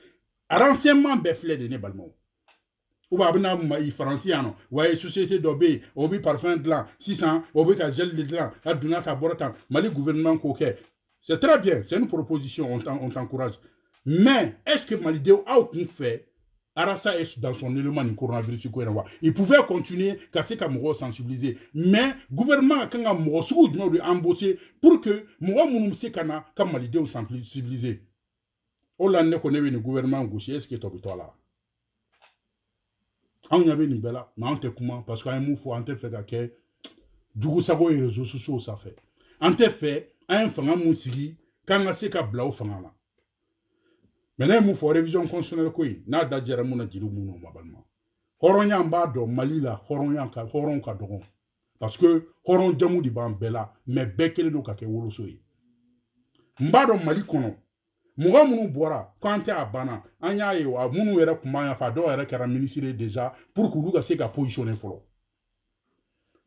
renseignement be flé de ne balmo ou babna ma français ouais société d'obé obi parfum de là 600 obi ka gel de là aduna ta borata mali gouvernement koké c'est très bien c'est une proposition on t'encourage mais est-ce que mali deu a aucun fait arasa est dans son élément du coronavirus ko era il pouvait continuer casser ka mo sensibiliser mais gouvernement kanga mo su du embaucher pour que mo munum se kana ka mali deu sensibiliser Hollande ko newe ni gouvernement gauche est-ce que to bitola on y avait une belle mais on te comment parce qu'un mot faut en te faire que du coup ça va les réseaux sociaux ça fait en te fait un fanga musiki quand on sait qu'à blau fanga là mais mot faut révision constitutionnelle quoi na da jara muna jiru muno mabalma horonya mbado malila horonya ka horon ka dogon parce que horon jamu di ban bela mais bekele do ka ke wolo soyi mbado mali kono muga munu bora kante abana anya ye wa munu yere kumanya fa do yere kara ministre déjà pour que luga se ka positionner folo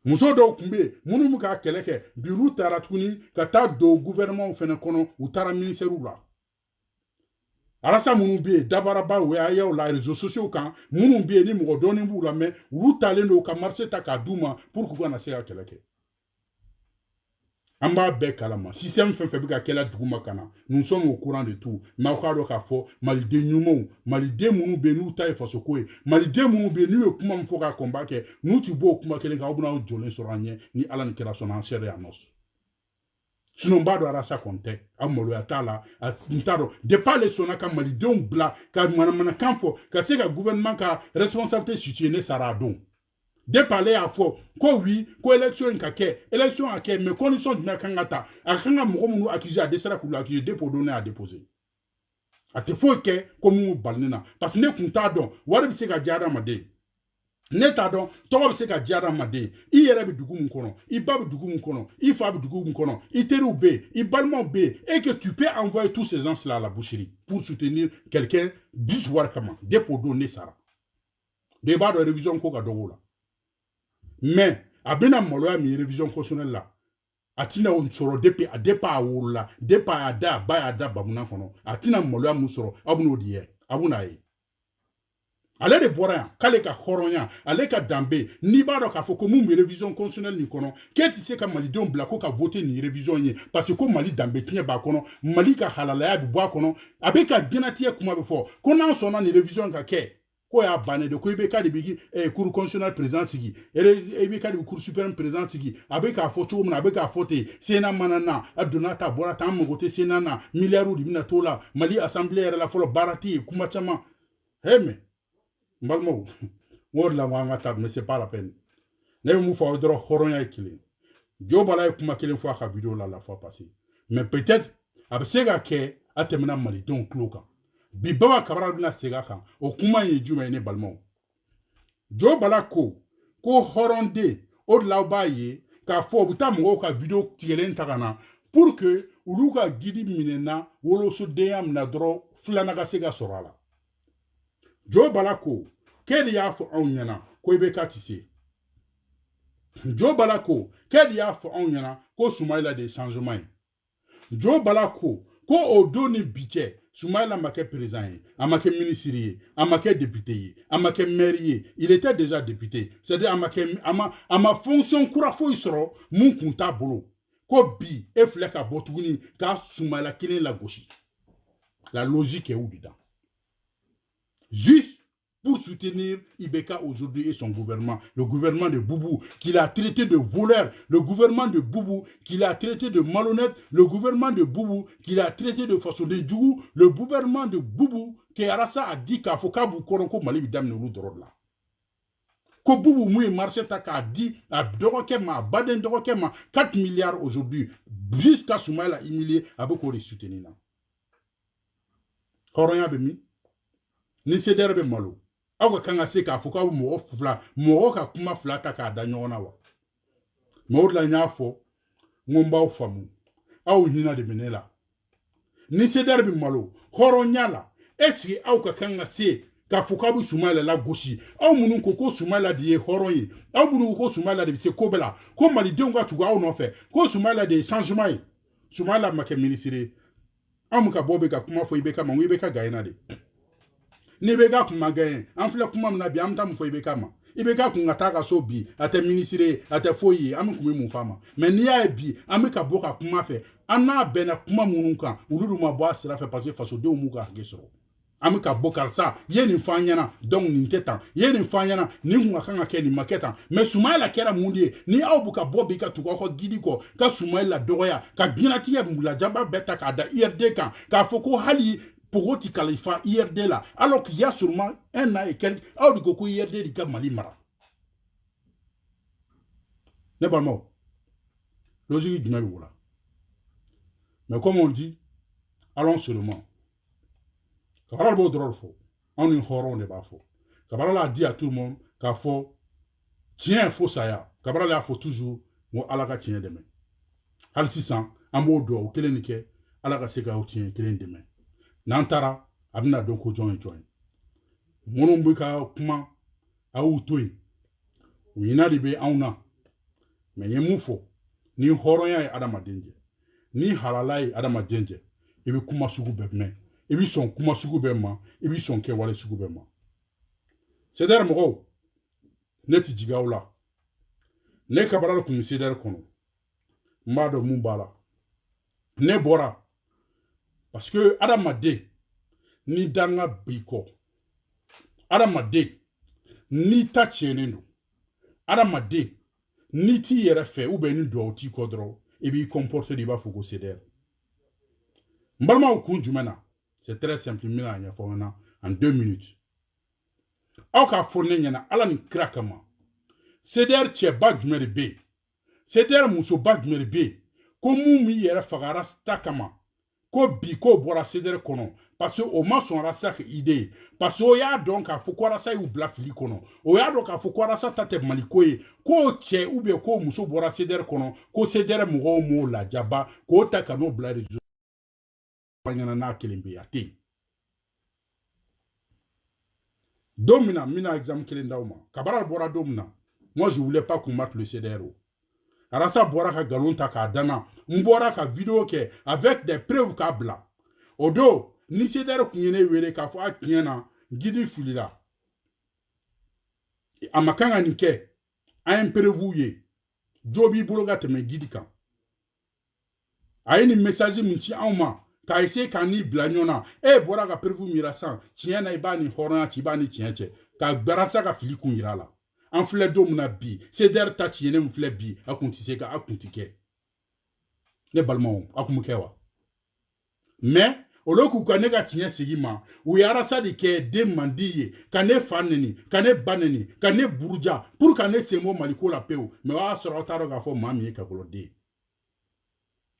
muso do kumbe munu muka keleke biru taratuni kata do gouvernement fene kono utara ministère ula arasa munu be dabara ba we ayo la réseaux sociaux kan munu be ni mugo doni bula me utale no ka marché ta ka duma pour que na se ka keleke Amba bekalama système fait bika kela duguma kana nous sommes au courant de tout makado ka fo malide nyumo malide munu benu tay faso koe malide munu benu kuma mfo ka combattre nous tu bo kuma kelen ka obuna o jolin soranye ni ala ni kera son ancien anos sinon bado arasa konte amolo atala atintaro de pas les sonaka malide bla ka mana kanfo ka se ka gouvernement ka responsabilité située saradon de parler à faux, quoi oui, quoi élection élection à mais condition de nakangata, à kanga moumou accusé à descendre pour l'accuser dépôt donné à déposer. À te faut que, comme nous balnena, parce que ne comptadon, wari se ka diara made. Ne tadon, togo se ka diara made. I yere bi dugu mun kono, i bab dugu mun kono, i fab dugu mun kono, i teru be, i balmon be, et que tu peux envoyer tous ces gens-là à la boucherie pour soutenir quelqu'un du war kama, dépôt donné sara. Débat de révision koka dogola. Mais abena moloya mi révision constitutionnelle là atina on soro depuis a départ wala départ ada ba ada bamuna kono atina moloya mu soro abuno diye abuna yi ale de bora kale ka horonya ale ka dambe ni ba do ka foko mu révision constitutionnelle ni kono ke ti se ka mali don blako ka voter ni révision yi parce que ko mali dambe tie ba kono mali ka halala ya bi bo kono abeka genatie kuma be fo ko na so na ni révision ka ke ko ya bané de ko ibe ka de bigi cour constitutionnel président sigi ibe ka de cour suprême président sigi abe ka fo choum na abe ka fote sena manana adonata borata mogote sena na milliards di bina tola mali assemblée la folo barati kuma chama heme mbalmo ngor la nga tab mais c'est pas la peine ne mu fa dro horonya kilin jo bala kuma kilin fo ka vidéo la fois passée mais peut-être absega ke atemna mali donc cloka bi baba kabara duna sega kan o kuma ye juma ne balmo jo bala ko horonde o la baye ka fo buta mo ka vidéo tigelen tagana pour que uluka gidi minena wolo so deyam na dro flana ga sega sorala jo bala ko kedi ya fo onyana ko ibe katise jo bala ko kedi ya fo onyana ko Soumaïla des changements jo bala ko odoni biche Soumaïla m'a président, a m'a ministre, a m'a député, a m'a maire, il était déjà député. C'est-à-dire a ma fonction kura fo isoro mon compta bolo. Ko bi e fleka botuni ka Soumaïla kine la gauche. La logique est où dedans? Juste pour soutenir Ibeka aujourd'hui et son gouvernement, le gouvernement de Boubou, qu'il a traité de voleur, le gouvernement de Boubou, qu'il a traité de malhonnête, le gouvernement de Boubou, qu'il a traité de façon de Djougou, le gouvernement de Boubou, qui a dit qu'il faut que Koronko Mali Bidam ne là. Ko Boubou Mouye marché a dit à Dorokema, Baden Dorokema, 4 milliards aujourd'hui, jusqu'à Soumaïla humilié, avec quoi les soutenir. Koronya Bemi, ni cédère be malo. Awa kanga se ka fuka mo fula mo ka kuma fula ta ka da nyona wa mo la nyafo ngomba ufamu au hina de menela ni se derbi malo horo nyala eski au ka kanga se ka fuka bu Soumaïla la goshi au munun ko Soumaïla de horo yi au munun ko Soumaïla de se kobela ko mali de nga tuga au no fe ko Soumaïla de changement Soumaïla make ministre amuka bobe ka kuma fo ibeka mangu ibeka gaina de Nibega kuma gagne, en fait, kuma mna bi amta mfo ibeka ma. Ibeka kunga ka so bi, ate ministre, ate foyi, amikumi mufama. Mais niya bi, amika boka kuma fe, ana bena kuma mununka, uludu mabwa sila fe passer faso de umuka gesoro. Amika boka sa, yeni fanyana, donc ninteta, yeni fanyana, ni kunga kanga keni maketa. Mais Soumaïla kera mundi, ni au buka bobi ka tukoko gidiko, ka Soumaïla doya, ka ginatiye mula jaba beta ka da IRD ka foko hali, pour oti kalifa IRD là, alors qu'il y a sûrement un an et quelques, alors du coup IRD du Cap Mali Mara. N'est pas mort. Logique du même là. Mais comme on dit, allons seulement. Kabara le drôle faux. On est horon n'est pas faux. Kabara a dit à tout le monde qu'il faut, tiens, faut ça ya. Kabara l'a faut toujours, moi, alaka tient demain. Al 600, en mot d'eau, ou quel est alaka seka ou tient, quel est demain. Nantara abina donko join monombuka kuma au toy wina dibe auna me yemufo ni horonya ya adama denje ni halalai adama denje ibi kuma sugu bebme ibi son kuma sugu bema ibi son ke wale sugu bema sedar mo neti jigaula ne kabara ko sedar kono mado mumbala ne bora parce que Adamade ni danga biko Adamade ni ta chenendo Adamade ni ti yere fe ou ben ni do ti kodro et bi comporter di ba fugo ceder mbalma o kunjumena c'est très simple mina nya fona en 2 minutes aka fonne nyana ala ni krakama ceder che ba jumere be ceder muso ba jumere be ko mu mi yere fagara stakama ko bi ko bora ceder kono parce que o ma son rasa idée parce que o ya donc a fukora sa u bla fili kono o ya donc a fukora sa tate malikoye ko che ou be ko muso bora ceder kono ko ceder mo la jaba ko ta kano bla rezo panyana na kelimbe ate domina mina exam kelindauma kabara bora domina moi je voulais pas qu'on mate le ceder arasa bora ka galonta ka dana mbora ka vidéo ke avec des preuves ka bla odo ni ceder kunyene wele ka fo atiena gidi fulila amakanga nike a imprevouye jobi bologa te me gidi kan ayini message minti auma ka essayer ka ni bila ɲɔgɔn na bɔra ka prévu mira san tiɲɛ na i b'a ni hɔrɔnya ci i b'a ni tiɲɛ cɛ ka gbarasa ka fili kun yira la an filɛ don min na bi CDR ta tiɲɛnen min filɛ bi a kun tɛ se ka a kun tɛ kɛ ne balimaw a kun bɛ kɛ wa mais olu k'u ka ne ka tiɲɛ segin ma u ye arasa de kɛ den mandi ye ka ne fa neni ka ne ba neni ka ne buruja pour ka ne sen bɔ maliko la pewu mais o y'a sɔrɔ aw t'a dɔn k'a fɔ maa min ye kakɔlɔden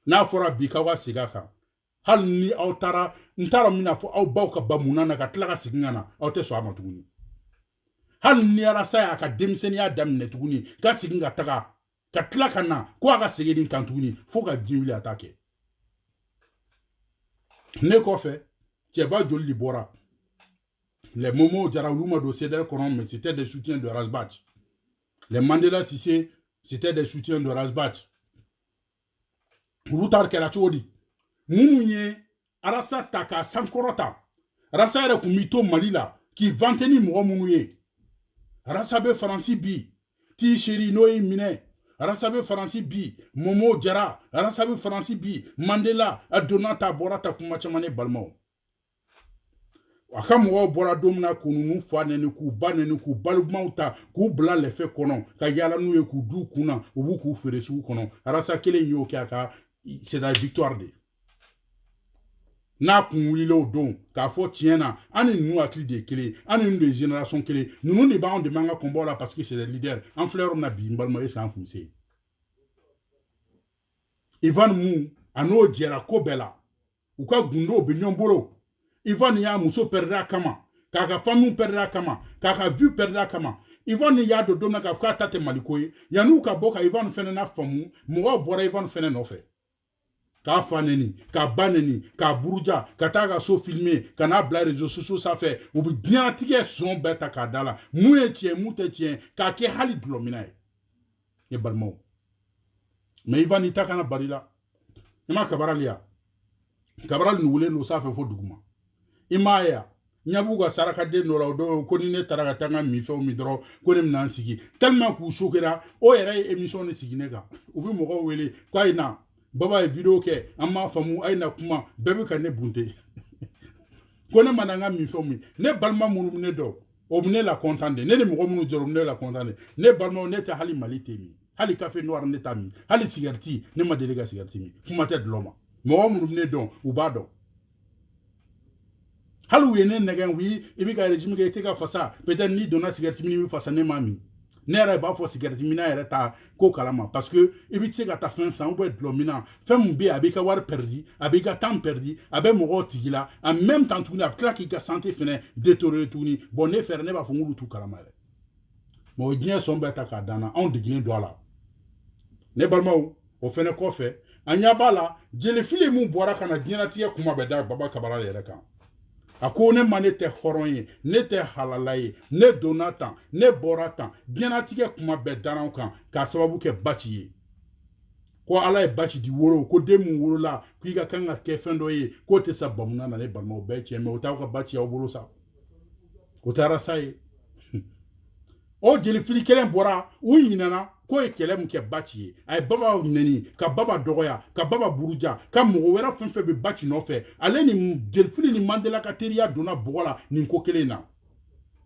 n'a fɔra bi k'aw ka segin a kan hali ni aw taara n t'a dɔn n bɛna fɔ aw baw ka ba munna na ka tila ka segin ka na aw tɛ sɔn a ma tuguni hali ni arasa y'a ka denmisɛnniya daminɛ tuguni ka segin ka taga ka tila ka na ko a ka segin nin kan tuguni fo ka diɲɛ wuli a t'a kɛ ne kɔfɛ cɛba joli de bɔra les Momo Diarra olu ma don CDR kɔnɔ mais c'était des soutiens de Rasbach les Mandela Cissé c'était des soutiens de Rasbach olu ta kɛra cogo di minnu ye arasa ta k'a sankɔrɔta arasa yɛrɛ kun b'i to Mali la k'i vante ni mɔgɔ minnu ye arasa bɛ Faransi bi t'i seri n'o y'i minɛ arasa bɛ Faransi bi Momo Diarra arasa bɛ Faransi bi Mandela a donna ta bɔra ta kuma caman ne balimaw a ka mɔgɔw bɔra don min na k'u ninnu fa neni k'u ba neni k'u balimaw ta k'u bila lɛfɛ kɔnɔ ka yaala n'u ye k'u du kunna u b'u k'u feere sugu kɔnɔ arasa kelen y'o kɛ a ka c'est la victoire de n'a kun wulila o don k'a fɔ tiɲɛ na an ni ninnu hakili de ye kelen an ni ninnu de ye génération kelen ninnu de b'anw dɛmɛ an ka combat la parce que c'est des leaders an filɛ yɔrɔ min na bi n balima est-ce an kun se Ivan Mu a n'o jɛra ko bɛɛ la u ka gundow bɛ ɲɔgɔn bolo Ivan y'a muso perdre a kama k'a ka famille perdre a kama k'a ka vie perdre a kama Ivan y'a dɔn don na k'a fɔ k'a ta tɛ Maliko ye yan'u ka bɔ ka Ivan fɛnɛ na faamu mɔgɔw bɔra Ivan fɛnɛ nɔfɛ k'a fa neni k'a ba neni k'a buruja ka taa ka so filmer ka n'a bila réseaux sociaux sanfɛ u bɛ diɲɛlatigɛ sɔn bɛɛ ta k'a da la mun ye tiɲɛ mun tɛ tiɲɛ k'a kɛ hali dulɔmina ye ne balimaw mais Ivan i ta kana bari la i ma Kabarali ya Kabarali nugulen don sanfɛ fo duguma i m'a ye ɲɛ b'u ka sarakaden dɔ la o don ko ni ne taara ka taa n ka minfɛnw min dɔrɔn ko ne bɛna n sigi tellement k'u choquera o yɛrɛ ye émission de sigi ne kan u bɛ mɔgɔw wele k'a ye na Baba ye vidéo kɛ an m'a faamu a ye na kuma bɛɛ bɛ ka ne bunte ko ne mana n ka minfɛnw min ne balima minnu bɛ ne dɔn o bɛ ne la content de ne ni mɔgɔ minnu jɔra o bɛ ne la content de ne balimaw ne tɛ hali Mali tɛ min hali café noir ne t'a min hali cigarette ne ma deli ka cigarette min kuma tɛ dulɔ ma mɔgɔ minnu bɛ ne dɔn u b'a dɔn hali u ye ne nɛgɛn oui i bɛ ka régime kɛ i tɛ ka fasa peut-être n'i donna cigarette min i bɛ fasa ne m'a min ne yɛrɛ b'a fɔ cigarette mina yɛrɛ ta ko kalama parce que i bɛ se ka taa fɛn san ou bien dulɔ mina fɛn min bɛ yen a b'i ka wari perdi a b'i ka temps perdi a bɛ mɔgɔw tigi la en même temps tuguni a bɛ tila k'i ka santé fɛnɛ détériorer tuguni bon ne fɛrɛ ne b'a fɔ n k'olu t'u kalama yɛrɛ mais o diɲɛ sɔn bɛɛ ta k'a dan na anw degilen don a la ne balimaw o fɛnɛ kɔfɛ a ɲɛ b'a la jelifili min bɔra ka na diɲɛlatigɛ kuma bɛ da Baba Kabarali yɛrɛ kan a ko ne ma ne tɛ hɔrɔn ye ne tɛ halala ye ne donna tan ne bɔra tan diɲɛlatigɛ kuma bɛɛ dannaw kan k'a sababu kɛ Baci ye ko ala ye Baci di wolo ko den min wolola k'i ka kan ka kɛ fɛn dɔ ye k'o tɛ sa bamuna na ne balimaw bɛɛ tiɲɛ mais o t'aw ka Baci y'aw bolo sa o tɛ arasa ye o jelifili kelen bɔra u ɲinana k'o ye kɛlɛ min kɛ Baci ye a ye Baba neni ka Baba dɔgɔya ka Baba buruja ka mɔgɔ wɛrɛ fɛn fɛn bɛ Baci nɔfɛ ale ni jelifili ni Mandela ka teriya donna bɔgɔ la nin ko kelen na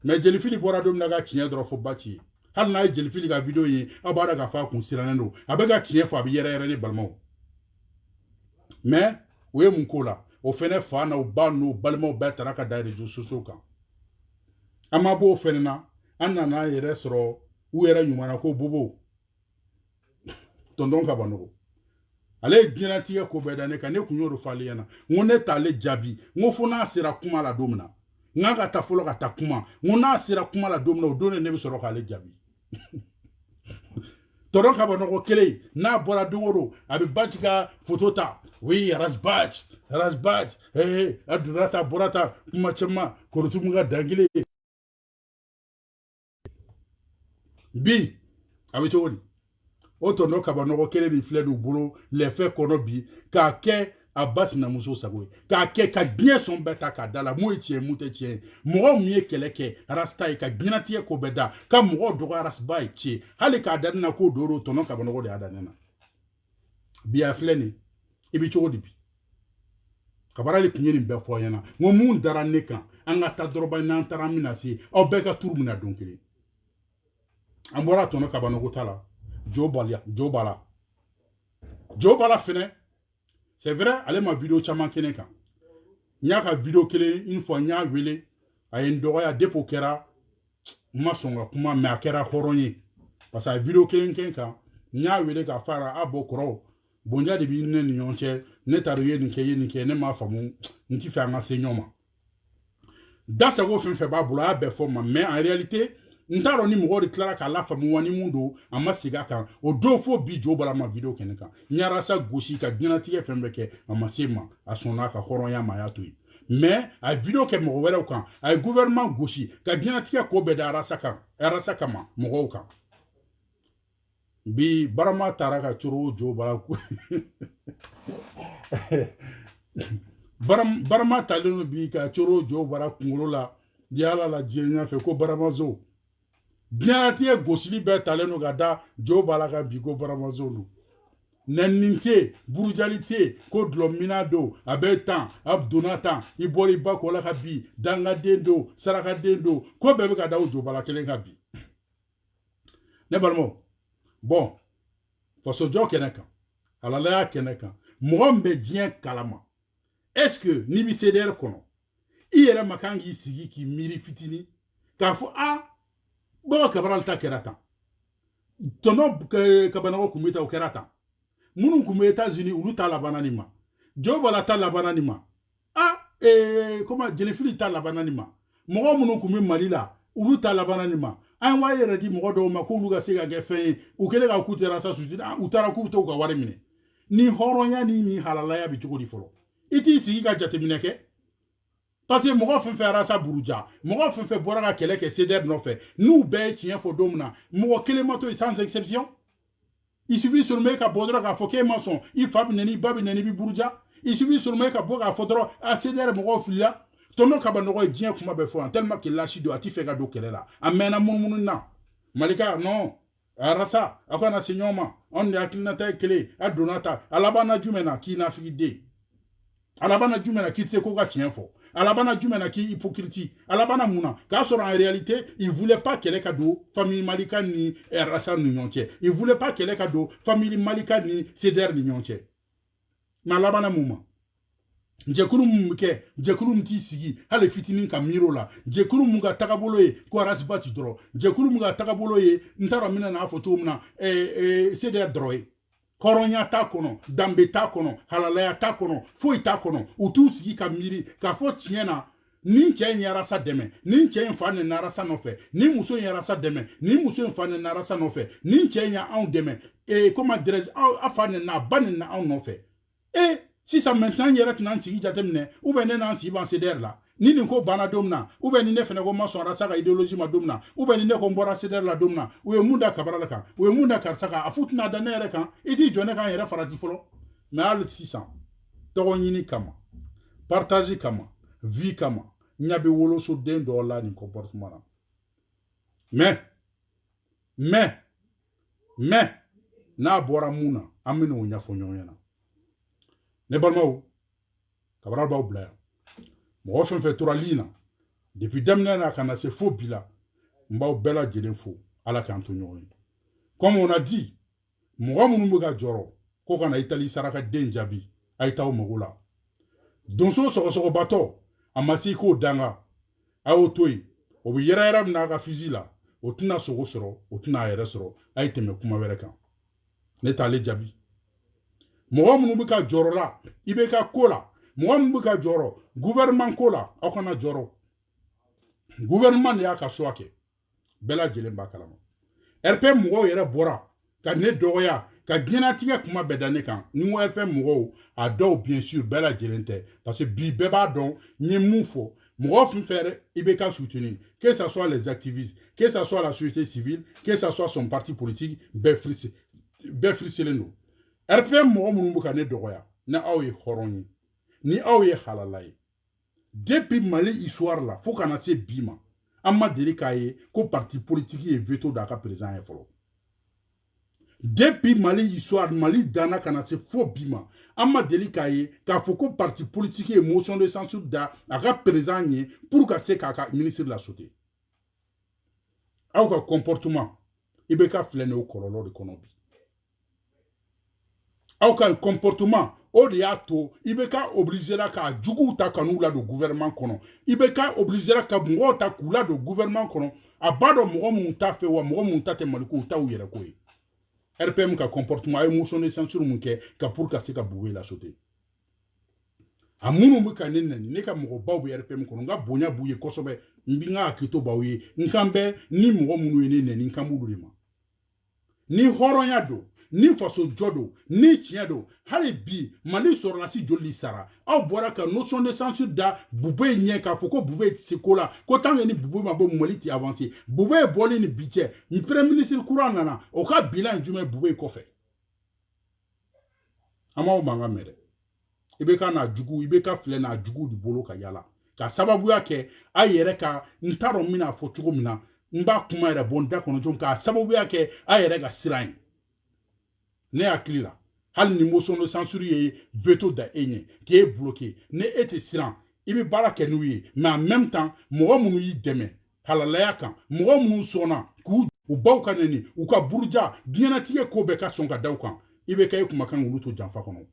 mais jelifili bɔra don min na ka tiɲɛ dɔrɔn fo Baci ye hali n'a ye jelifili ka vidéo ye aw b'a dɔn k'a fɔ a kun sirannen don a bɛ ka tiɲɛ fɔ a bɛ yɛrɛ ne balimaw mais o ye mun k'o la o fɛnɛ fa n'o ba n'o balimaw bɛɛ taara ka da réseaux sociaux kan an ma bɔ o fɛnɛ na an nana yɛrɛ sɔrɔ u yɛrɛ ɲumana ko Bobo tonton Kabanɔgɔ ale ye diɲɛlatigɛ ko bɛɛ da ne kan ne kun y'o de fɔ ale ɲɛna n ko ne t'ale jaabi n ko fo n'a sera kuma la don min na n ka taa fɔlɔ ka taa kuma n ko n'a sera kuma la don min na o don ne bɛ sɔrɔ k'ale jaabi tonton Kabanɔgɔ kelen n'a bɔra don o don a bɛ Baci ka photo ta oui Rasbach a donna ta bɔra ta kuma caman Korotumu ka dangile bi a bɛ cogo di o tonton Kabanɔgɔ kelen min filɛ n'u bolo lɛfɛ kɔnɔ bi k'a kɛ a ba sinamuso sago ye k'a kɛ ka diɲɛ sɔn bɛɛ ta k'a da la mun ye tiɲɛ mun tɛ tiɲɛ ye mɔgɔ min ye kɛlɛ kɛ Rasta ye ka diɲɛlatigɛ ko bɛɛ da ka mɔgɔw dɔgɔya Rasba ye tiɲɛ hali k'a da ne na k'o don tonton Kabanɔgɔ de y'a da ne na bi a filɛ nin i bɛ cogo di bi kabara le kunye nin bɛɛ fɔ ɲɛna n ko mun dara ne kan an ka taa dɔrɔba n'an taara min na se aw bɛɛ ka turu mina don kelen an bɔra tɔnɔ kabanogo ta la jo bala fɛnɛ c'est vrai ale ma vidéo caman kɛnɛ kan n y'a ka vidéo kelen une fois n y'a wele a ye n dɔgɔya depo kɛra n ma sɔn ka kuma mais a kɛra hɔrɔn ye parce que a ye vidéo kelen kɛ kan n y'a wele k'a fara a bɔ kɔrɔw bonja de b'i ne ni ɲɔgɔn cɛ ne t'a dɔn ye nin kɛ ne m'a faamu n t'i fɛ an ka se ɲɔgɔn ma dasago fɛn fɛn b'a bolo a y'a bɛɛ fɔ ma mais en réalité n t'a dɔn ni mɔgɔw de tilara k'a lafaamu wa ni mun don a ma segin a kan o don fo bi jo bala ma vidéo kɛnɛ kan n yarasa gosi ka diɲɛlatigɛ fɛn bɛɛ kɛ a ma se ma a sɔnna a ka hɔrɔnya ma a y'a to yen mais a ye vidéo kɛ mɔgɔ wɛrɛw kan a ye gouvernement gosi ka diɲɛlatigɛ ko bɛɛ da arasa kama mɔgɔw kan bi barama taara ka coro jo bala barama talen no bi ka coro jo bala kunkolo la yala la diɲɛ ɲɛfɛ ko baramazo diɲɛlatigɛ gosili bɛɛ talen no ka da jo bala kan bi ko baramazo don nɛnini tɛ burujali tɛ ko dulɔmina don a bɛ tan a donna tan i bɔra i ba kɔ la ka bi dangaden don sarakaden don ko bɛɛ bɛ ka da o jo bala kelen kan bi ne balimaw bon fasojɔ kɛnɛ kan halalaya kɛnɛ kan mɔgɔ min bɛ diɲɛ kalama est-ce que n'i bɛ CDR kɔnɔ i yɛrɛ ma kan k'i sigi k'i miiri fitinin k'a fɔ bɔgɔ kabaral ta kɛra tan tɔnɔ kabanago kun bɛ ta o kɛra tan minnu kun bɛ États-Unis olu ta labanna nin ma jo bala ta labanna nin ma jelifili ta labanna nin ma mɔgɔ minnu kun bɛ Mali la olu ta labanna nin ma an wa yɛrɛ di mɔgɔ dɔw ma k'olu ka se ka kɛ fɛn ye u kɛlen ka k'u tɛra sa suti u taara k'u bɛ t'u ka wari minɛ ni hɔrɔnya ni halalaya bɛ cogo di fɔlɔ i t'i sigi ka jateminɛ kɛ parce que mɔgɔ fɛn fɛn arasa buruja mɔgɔ fɛn fɛn bɔra ka kɛlɛ kɛ CDR nɔfɛ n'u bɛɛ ye tiɲɛ fɔ don min na mɔgɔ kelen ma to yen sans exception il suffit seulement ka bɔ dɔrɔn k'a fɔ k'e ma sɔn i fa bɛ nɛni i ba bɛ nɛni i bɛ buruja il suffit seulement ka bɔ k'a fɔ dɔrɔn CDR mɔgɔw filila tɔnɔ kabanɔgɔ ye diɲɛ kuma bɛɛ fɔ tellement que lâche don a t'i fɛ ka don kɛlɛ la a mɛnna munumunu na Malika non arasa a ko na se ɲɔgɔn ma anw de hakilinata ye kelen a donna ta a laban na jumɛn na k'i nafigiden a laban na jumɛn na k'i tɛ se ko ka tiɲɛ fɔ a laban na jumɛn na k'i hypocrite a laban na mun na k'a sɔrɔ en réalité il voulait pas kɛlɛ ka don famille Malika ni arasa ni ɲɔgɔn cɛ il voulait pas kɛlɛ ka don famille Malika ni CDR ni ɲɔgɔn cɛ mais a laban na mun ma jɛkulu mun bɛ kɛ jɛkulu mun t'i sigi hali fitinin ka miiri o la jɛkulu mun ka tagabolo ye ko arasiba ti dɔrɔn jɛkulu mun ka tagabolo ye n t'a dɔn n bɛna n'a fɔ cogo min na CDR dɔrɔn ye hɔrɔnya t'a kɔnɔ danbe t'a kɔnɔ halalaya t'a kɔnɔ foyi t'a kɔnɔ u t'u sigi ka miiri k'a fɔ tiɲɛ na nin cɛ in ye arasa dɛmɛ nin cɛ in fa nana arasa nɔfɛ nin muso in ye arasa dɛmɛ nin muso in fa nana arasa nɔfɛ nin cɛ in ye anw dɛmɛ comment dirais-je a fa nana a ba nana anw nɔfɛ sisan maintenant yɛrɛ tɛna sigi jateminɛ ou bien ne n'an sigi ban CDR la ni nin ko banna don min na ou bien ni ne fɛnɛ ko ma sɔn arasa ka idéologie ma don min na ou bien ni ne ko n bɔra CDR la don min na u ye mun da kabara la kan u ye mun da karisa kan a fu tɛna da ne yɛrɛ kan i t'i jɔ ne kan yɛrɛ farati fɔlɔ mais hali sisan tɔgɔ ɲini kama partage kama vie kama n ɲɛ bɛ woloso den dɔw la nin comportement na mais n'a bɔra mun na an bɛ n'o ɲɛfɔ ɲɔgɔn ɲɛna ne balimaw kabara b'aw bila yan mɔgɔ fɛn fɛn tora lin na depuis daminɛ na ka na se fo bi la n b'aw bɛɛ lajɛlen fo ala k'an to ɲɔgɔn ye comme on a dit mɔgɔ minnu bɛ ka jɔrɔ ko ka na Itali sarakaden jaabi a ye t'aw mago la donso sɔgɔsɔgɔbatɔ a ma se k'o danga a y'o to yen o bɛ yɛrɛ min n'a ka fusil la o tɛna sogo sɔrɔ o tɛna a yɛrɛ sɔrɔ a ye tɛmɛ kuma wɛrɛ kan ne t'ale jaabi mɔgɔ minnu bɛ ka jɔrɔ la i bɛ ka ko la mɔgɔ minnu bɛ ka jɔrɔ gouvernement ko la aw kana jɔrɔ gouvernement de y'a ka choix kɛ bɛɛ lajɛlen b'a kalama RP mɔgɔw yɛrɛ bɔra ka ne dɔgɔya ka diɲɛlatigɛ kuma bɛɛ da ne kan ni n ko RP mɔgɔw a dɔw bien sûr bɛɛ lajɛlen tɛ parce que bi bɛɛ b'a dɔn n ye mun fɔ mɔgɔ fɛn fɛn i bɛ ka soutenir que ça soit les activistes que ça soit la société civile que ça soit son parti politique bɛɛ friselen don RPM mɔgɔ minnu bɛ ka ne dɔgɔya ni aw ye hɔrɔn ye ni aw ye halala ye depuis Mali histoire la fo kana se bi ma an ma deli k'a ye ko parti politique ye veto d'a ka président ye fɔlɔ depuis Mali histoire Mali dana kana se fo bima amma deli kaye ka foko parti politique et motion de censure da aga présent pour ka se ka ministre de la sauté aw ka comportement ibe ka flene o kololo de konobi aw ka comportement o de y'a to ibe ka obligé la ka jugu ta kanu la do gouvernement kono ibe ka obligé la ka mɔgɔ ta kula do gouvernement kono a ba do mɔgɔ mun ta fe wa mɔgɔ mun ta te maliku ta u yɛrɛ ko ye RPM ka comportement ay motion de censure mun kɛ ka pour ka se ka buwe la sauté a munu mu ka ne nani ne ka mɔgɔ baw be RPM kono nga bonya buye kosɛbɛ mbi nga akito baw ye nkan bɛ ni mɔgɔ munu ye ne nani nkan budu de ma ni hɔrɔnya do ni faso jɔ do ni tiɲɛ do hali bi Mali sɔrɔlasi joli sara aw bɔra ka notion de censure da Bube ɲɛ k'a fɔ ko Bube se ko la ko tant que ni Bube ma bɔ Mali ti avancer Bube bɔli ni bi cɛ ni premier ministre kura nana o ka bilan jumɛn Bube kɔfɛ an m'aw mankan mɛn dɛ i bɛ ka n'a jugu i bɛ ka filɛ n'a jugu de bolo ka yala ka sababuya kɛ a yɛrɛ ka n t'a dɔn n bɛna fɔ cogo min na n b'a kuma yɛrɛ bɔ n da kɔnɔ cogo k'a sababuya kɛ a yɛrɛ ka sira ye ne hakili la hali ni motion de censure ye veto da e ɲɛ k'e bloqué ne e tɛ siran i bɛ baara kɛ n'u ye mais en même temps mɔgɔ minnu y'i dɛmɛ halalaya kan mɔgɔ minnu sɔnna k'u u baw ka neni u ka buruja diɲɛnatigɛ ko bɛɛ ka sɔn ka da u kan i bɛ kɛ e kumakan olu to janfa kɔnɔ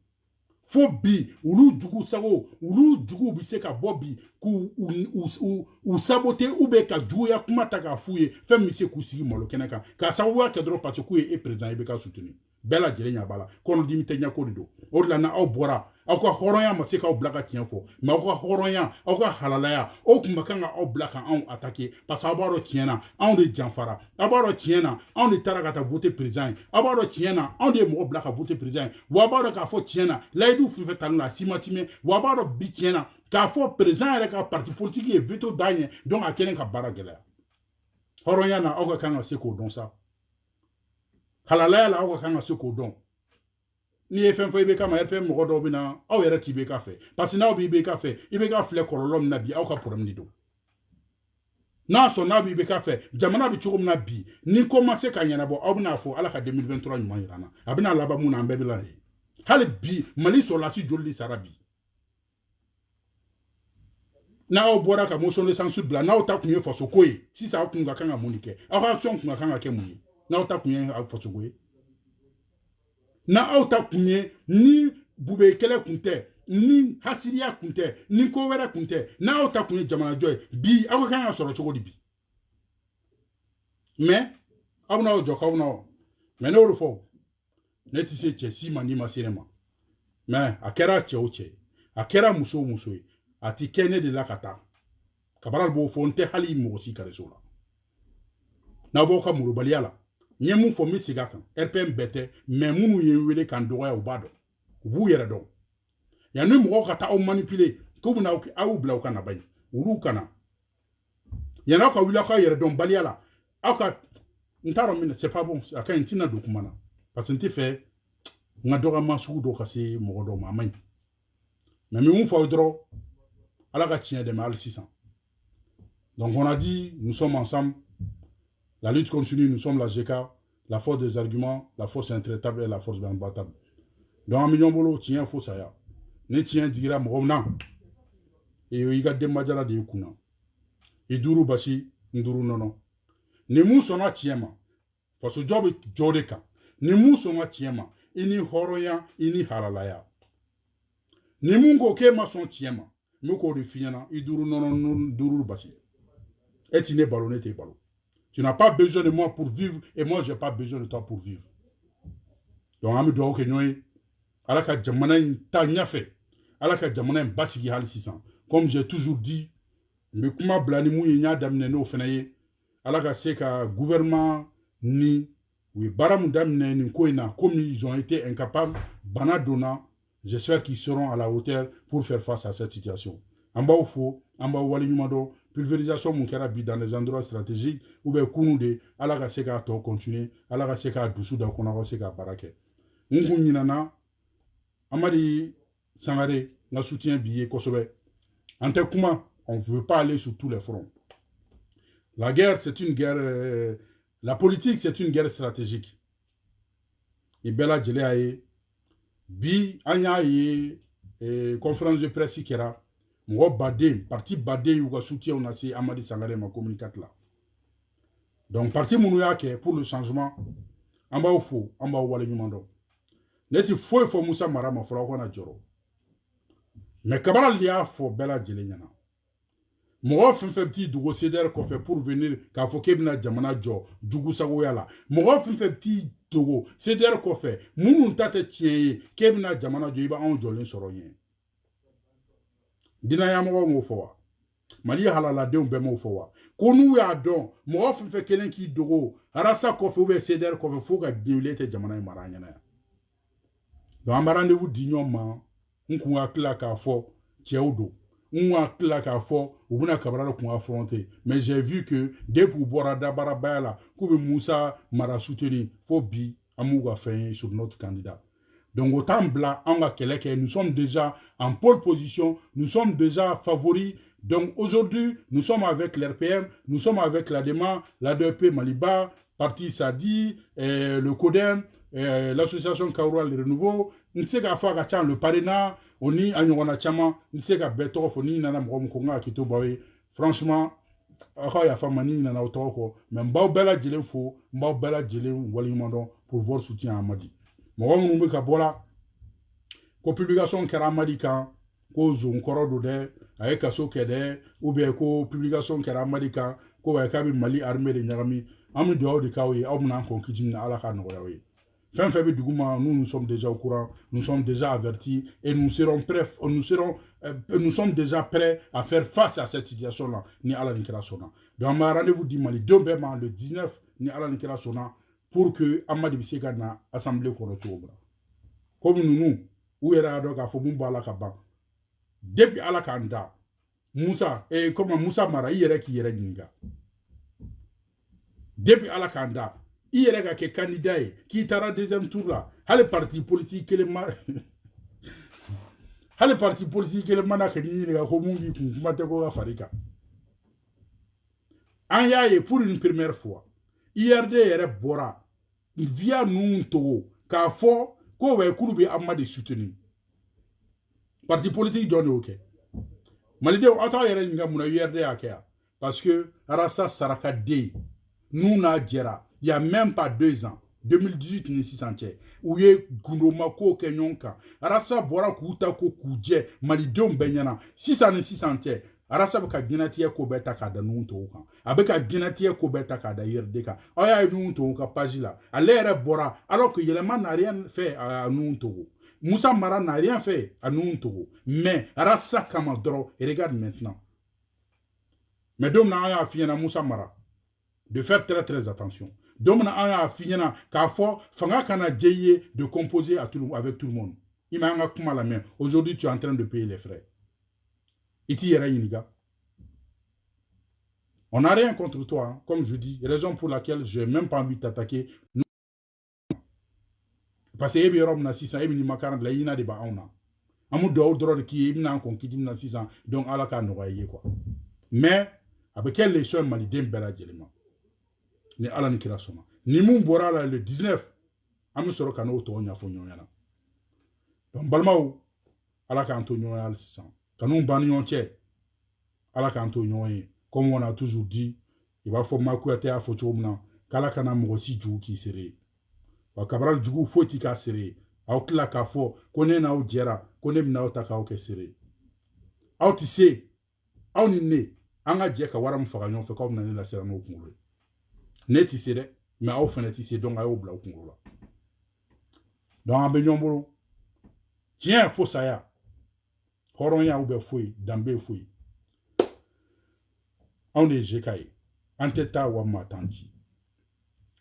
fo bi ulu jugu sago ulu jugu bi se ka bɔ bi k'u sabote ou bien ka juguya kuma ta k'a f'u ye fɛn min se k'u sigi malo kɛnɛ kan k'a sababuya kɛ dɔrɔn parce que k'u ye e président i bɛ ka soutenir bɛɛ lajɛlen ɲɛ b'a la kɔnɔdimi tɛ ɲɛko de don o de la n'aw bɔra aw ka hɔrɔnya ma se k'aw bila ka tiɲɛ fɔ mais aw ka hɔrɔnya aw ka halalaya o kuma kan ka aw bila ka anw attaquer parce que aw b'a dɔn tiɲɛ na anw de janfara aw b'a dɔn tiɲɛ na anw de taara ka taa voter président ye aw b'a dɔn tiɲɛ na anw de ye mɔgɔ bila ka voter président ye wa aw b'a dɔn k'a fɔ tiɲɛ na layidu fɛn fɛn talen na a si ma timɛ wa aw b'a dɔn bi tiɲɛ na k'a fɔ président yɛrɛ ka parti politique ye veto da ɲɛ donc a kɛlen ka baara gɛlɛya hɔrɔnya na aw ka kan ka se k'o dɔn sa halalaya la aw ka kan ka se k'o dɔn ni ye fɛn fɔ IBK ma RPM mɔgɔ dɔw bɛ na aw yɛrɛ ti IBK fɛ parce que n'aw bɛ IBK fɛ IBK filɛ kɔlɔlɔ min na bi aw ka problème de don n'a sɔrɔ n'a bɛ IBK fɛ jamana bɛ cogo min na bi ni ko ma se ka ɲɛnabɔ aw bɛna fɔ ala ka 2023 ɲuman yira an na a bɛna laban mun na an bɛɛ bɛ la ye hali bi Mali sɔrɔlasi joli de sara bi n'aw bɔra ka motion de censure bila n'aw ta kun ye faso ko ye sisan aw kun ka kan ka mun de kɛ aw ka action kun ka kan ka kɛ mun ye n'aw ta kun ye faso ko ye na aw ta kun ye ni bube kɛlɛ kun tɛ ni hasiriya kun tɛ ni ko wɛrɛ kun tɛ n'aw ta kun ye jamanajɔ ye bi aw ka kan ka sɔrɔ cogo di bi mais aw n'aw jɔ k'aw n'aw mais ne y'o de fɔ ne tɛ se cɛ si ma n'i ma se ne ma mais a kɛra cɛ o cɛ a kɛra muso o muso ye a ti kɛ ne de la ka taa kabara b'o fɔ n tɛ hali mɔgɔ si kɛrɛso la n'aw b'aw ka murubaliya la n ye mun fɔ n bɛ segin a kan RPM bɛɛ tɛ mais minnu ye n wele k'an dɔgɔya u b'a dɔn u b'u yɛrɛ dɔn yanni mɔgɔw ka taa aw manipuler k'u bɛna aw bila u ka na ba ye olu kana yanni aw ka wuli aw ka yɛrɛ dɔn baliya la aw ka n t'a dɔn min c'est pas bon a ka ɲi n tɛna don kuma na parce que n tɛ fɛ n ka dɔgɔyama sugu dɔ ka se mɔgɔ dɔw ma a ma ɲi mais n bɛ mun fɔ aw ye dɔrɔn ala ka tiɲɛ dɛmɛ hali sisan donc on a dit nous sommes ensemble. La lutte continue, nous sommes la GK, la force des arguments, la force intraitable et la force imbattable. Donc, un million bolo, tiens, faut ça ya. Ne tiens, digira, m'romna. Et il y a des madjala de yukuna. Et duru bashi, nduru nono. Ne mou sona tiema. Parce que job est jodeka. Ne mou sona tiema. Ini horoya, ini halalaya. Ne mou ngoke ma son tiema. Mouko de fiana, et duru nono, duru bashi. Et tu n'es ballonné, t'es ballon. Tu n'as pas besoin de moi pour vivre et moi je n'ai pas besoin de toi pour vivre. Donc, ami doit que nous ala ka jamana ta nyafe ala ka jamana basigi hali sisan comme j'ai toujours dit me kuma blani mu nya damne no fenaye ala ka se ka gouvernement ni oui baram damne ni ko ina comme ils ont été incapables banadona j'espère qu'ils seront à la hauteur pour faire face à cette situation. Amba fo amba wali nyumado pulvérisation mon kera bi dans les endroits stratégiques ou bien kunude ala ka se ka to continuer ala ka se ka dusu da kona ka se ka barake ngun nyinana amadi sangare na soutien billet kosobe ante kuma on veut pas aller sur tous les fronts. La guerre c'est une guerre la politique c'est une guerre stratégique. i bela jele aye bi anya ye conférence de presse kera mo baden parti baden yu ga soutien na si Amadi Sangare ma communicateur là donc parti munu yake pour le changement amba fo amba wala nyumando neti fo Musa Mara ma fora ko na joro mais kabara liya fo bela jele nyana mɔgɔ fɛn fɛn ti dugu CDR kɔfɛ pour venir k'a fɔ k'e bɛna jamana jɔ jugu sagoya la mɔgɔ fɛn fɛn ti dogo CDR kɔfɛ minnu ta tɛ tiɲɛ ye k'e bɛna jamana jɔ i b'anw jɔlen sɔrɔ yen dinayamɔgɔw m'o fɔ wa Mali halaladenw bɛɛ m'o fɔ wa ko n'u y'a dɔn mɔgɔ fɛn fɛn kelen k'i dogo arasa kɔfɛ ou bien CDR kɔfɛ fo ka diɲɛ tɛ jamana in mara ɲɛna yan donc an bɛ rendez-vous di ɲɔgɔn ma n kun ka tila k'a fɔ cɛw don on tila k'a fɔ u bɛna Cabral kun affronter mais j'ai vu que depuis u bɔra dabarabaya la k'u bɛ Musa Mara soutenir fo bi an m'u ka fɛn ye sur notre candidat donc autant bila an ka kɛlɛ kɛ nous sommes déjà en pole position nous sommes déjà favoris donc aujourd'hui nous sommes avec l'RPM nous sommes avec l'ADEMA l'ADEP Maliba parti Sadi le CODEM l'association Kaoura le Renouveau n tɛ se k'a fɔ a ka ca le parrainage oni a ɲɔgɔnna caman n se ka bɛɛ tɔgɔ fɔ ni nana mɔgɔ min ko n ka kito baw ye franchement aw ka yafa ma ni nana aw tɔgɔ kɔ mais n b'aw bɛɛ lajɛlen fo n b'aw bɛɛ lajɛlen waleɲuman dɔn pour votre soutien à Amadi mɔgɔ minnu bɛ ka bɔ la ko publication kɛra Amadi kan ko zon kɔrɔ don dɛ a ye kaso kɛ dɛ ou bien ko publication kɛra Amadi kan ko k'a bɛ Mali armée de ɲagami an bɛ dugawu de k'aw ye aw bɛna an kɔn kiti min na Ala k'a nɔgɔya aw ye fin fait nous sommes déjà au courant, nous sommes déjà avertis et nous serons prêts, nous sommes déjà prêts à faire face à cette situation-là, ni à la Nicaragua. Donc, on a rendez-vous dimanche, le 19, ni à la Nicaragua, pour que Amadi Bisseka na assemblée qu'on retrouve. Comme nous, où est la doga, faut mumba la kaba. Depuis à la kanda, Moussa, et comme Moussa Mara, il y a qui y a depuis à la kanda. Il y a des candidats qui étaient deuxième tour là. Les partis politiques qui les partis politiques qui les manquent ni les communes qui m'attendent à Farika. En yaye pour une première fois. IRD est bora via nous togo car fort qu'on va couper Amadi soutenir. Parti politique donne ok. Malide autant yere nga muna IRD akea parce que Arasa Saraka D nous na djera. Il n'y a même pas 2 ans, 2018, ni 600 où il y a Gundomako Kenyonka, Arasa Bora Kuta Koukuje, Malidom Benyana, 600 ni 600 Arasa Baka Ginatia Kobeta Kada Nuntoka, Abeka Ginatia Kobeta Kada Yerdeka, Aya Nuntoka Pagila, Alere Bora, alors que Yeleman n'a rien fait à Nuntogo. Moussa Mara n'a rien fait à Nuntogo. Mais Arasa Kamadro, et regarde maintenant. Mais Dom n'a rien à Moussa Mara. De faire très très attention. Donc, on a fini qu'à fort, fanga kana djeye de composer avec tout le monde. Il m'a encore la main. Aujourd'hui, tu es en train de payer les frais. On n'a rien contre toi, hein, comme je dis, raison pour laquelle je n'ai même pas envie de t'attaquer. Parce que il y a 600, il y a 40, il y a des baons. Amu do droit qui est en conquête de 600, donc à la canne quoi. Mais avec quelle leçon malidem bela djelema. Ni ala ni kira soma ni mun bora la le 19 am soro kano to nya fo nyona donc balmaw ala kan to nyoya al 600 kanu ban nyon che ala kan to nyoye comme on a toujours dit il va faut makuate a fo chomna kala kana mo si ju ki sere wa Cabral jugu fo ti ka sere aw kla ka fo kone na o jera kone na o ta ka o ke sere aw ti se aw ni ne anga je ka waram fa nyon fe ko na ni la sere no kunlo Neti c'est mais au fin c'est donc à obla au Congo. Donc en Benyombo, tiens, faut ça ya. Horonya oube fouille, dambe fouille. On est Jekai, Anteta ou Matanti.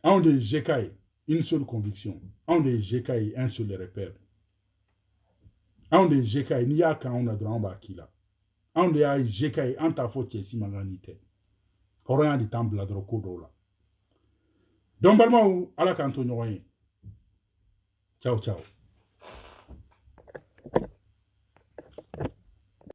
On est Jekai, une seule conviction. On est Jekai, un seul repère. On est Jekai, n'y a qu'un on a droit en bas qui là. On est Jekai, en ta faute, si maganité. Horonya di temple la drokodo là. Donc, Balma ou à la canton, ciao, ciao.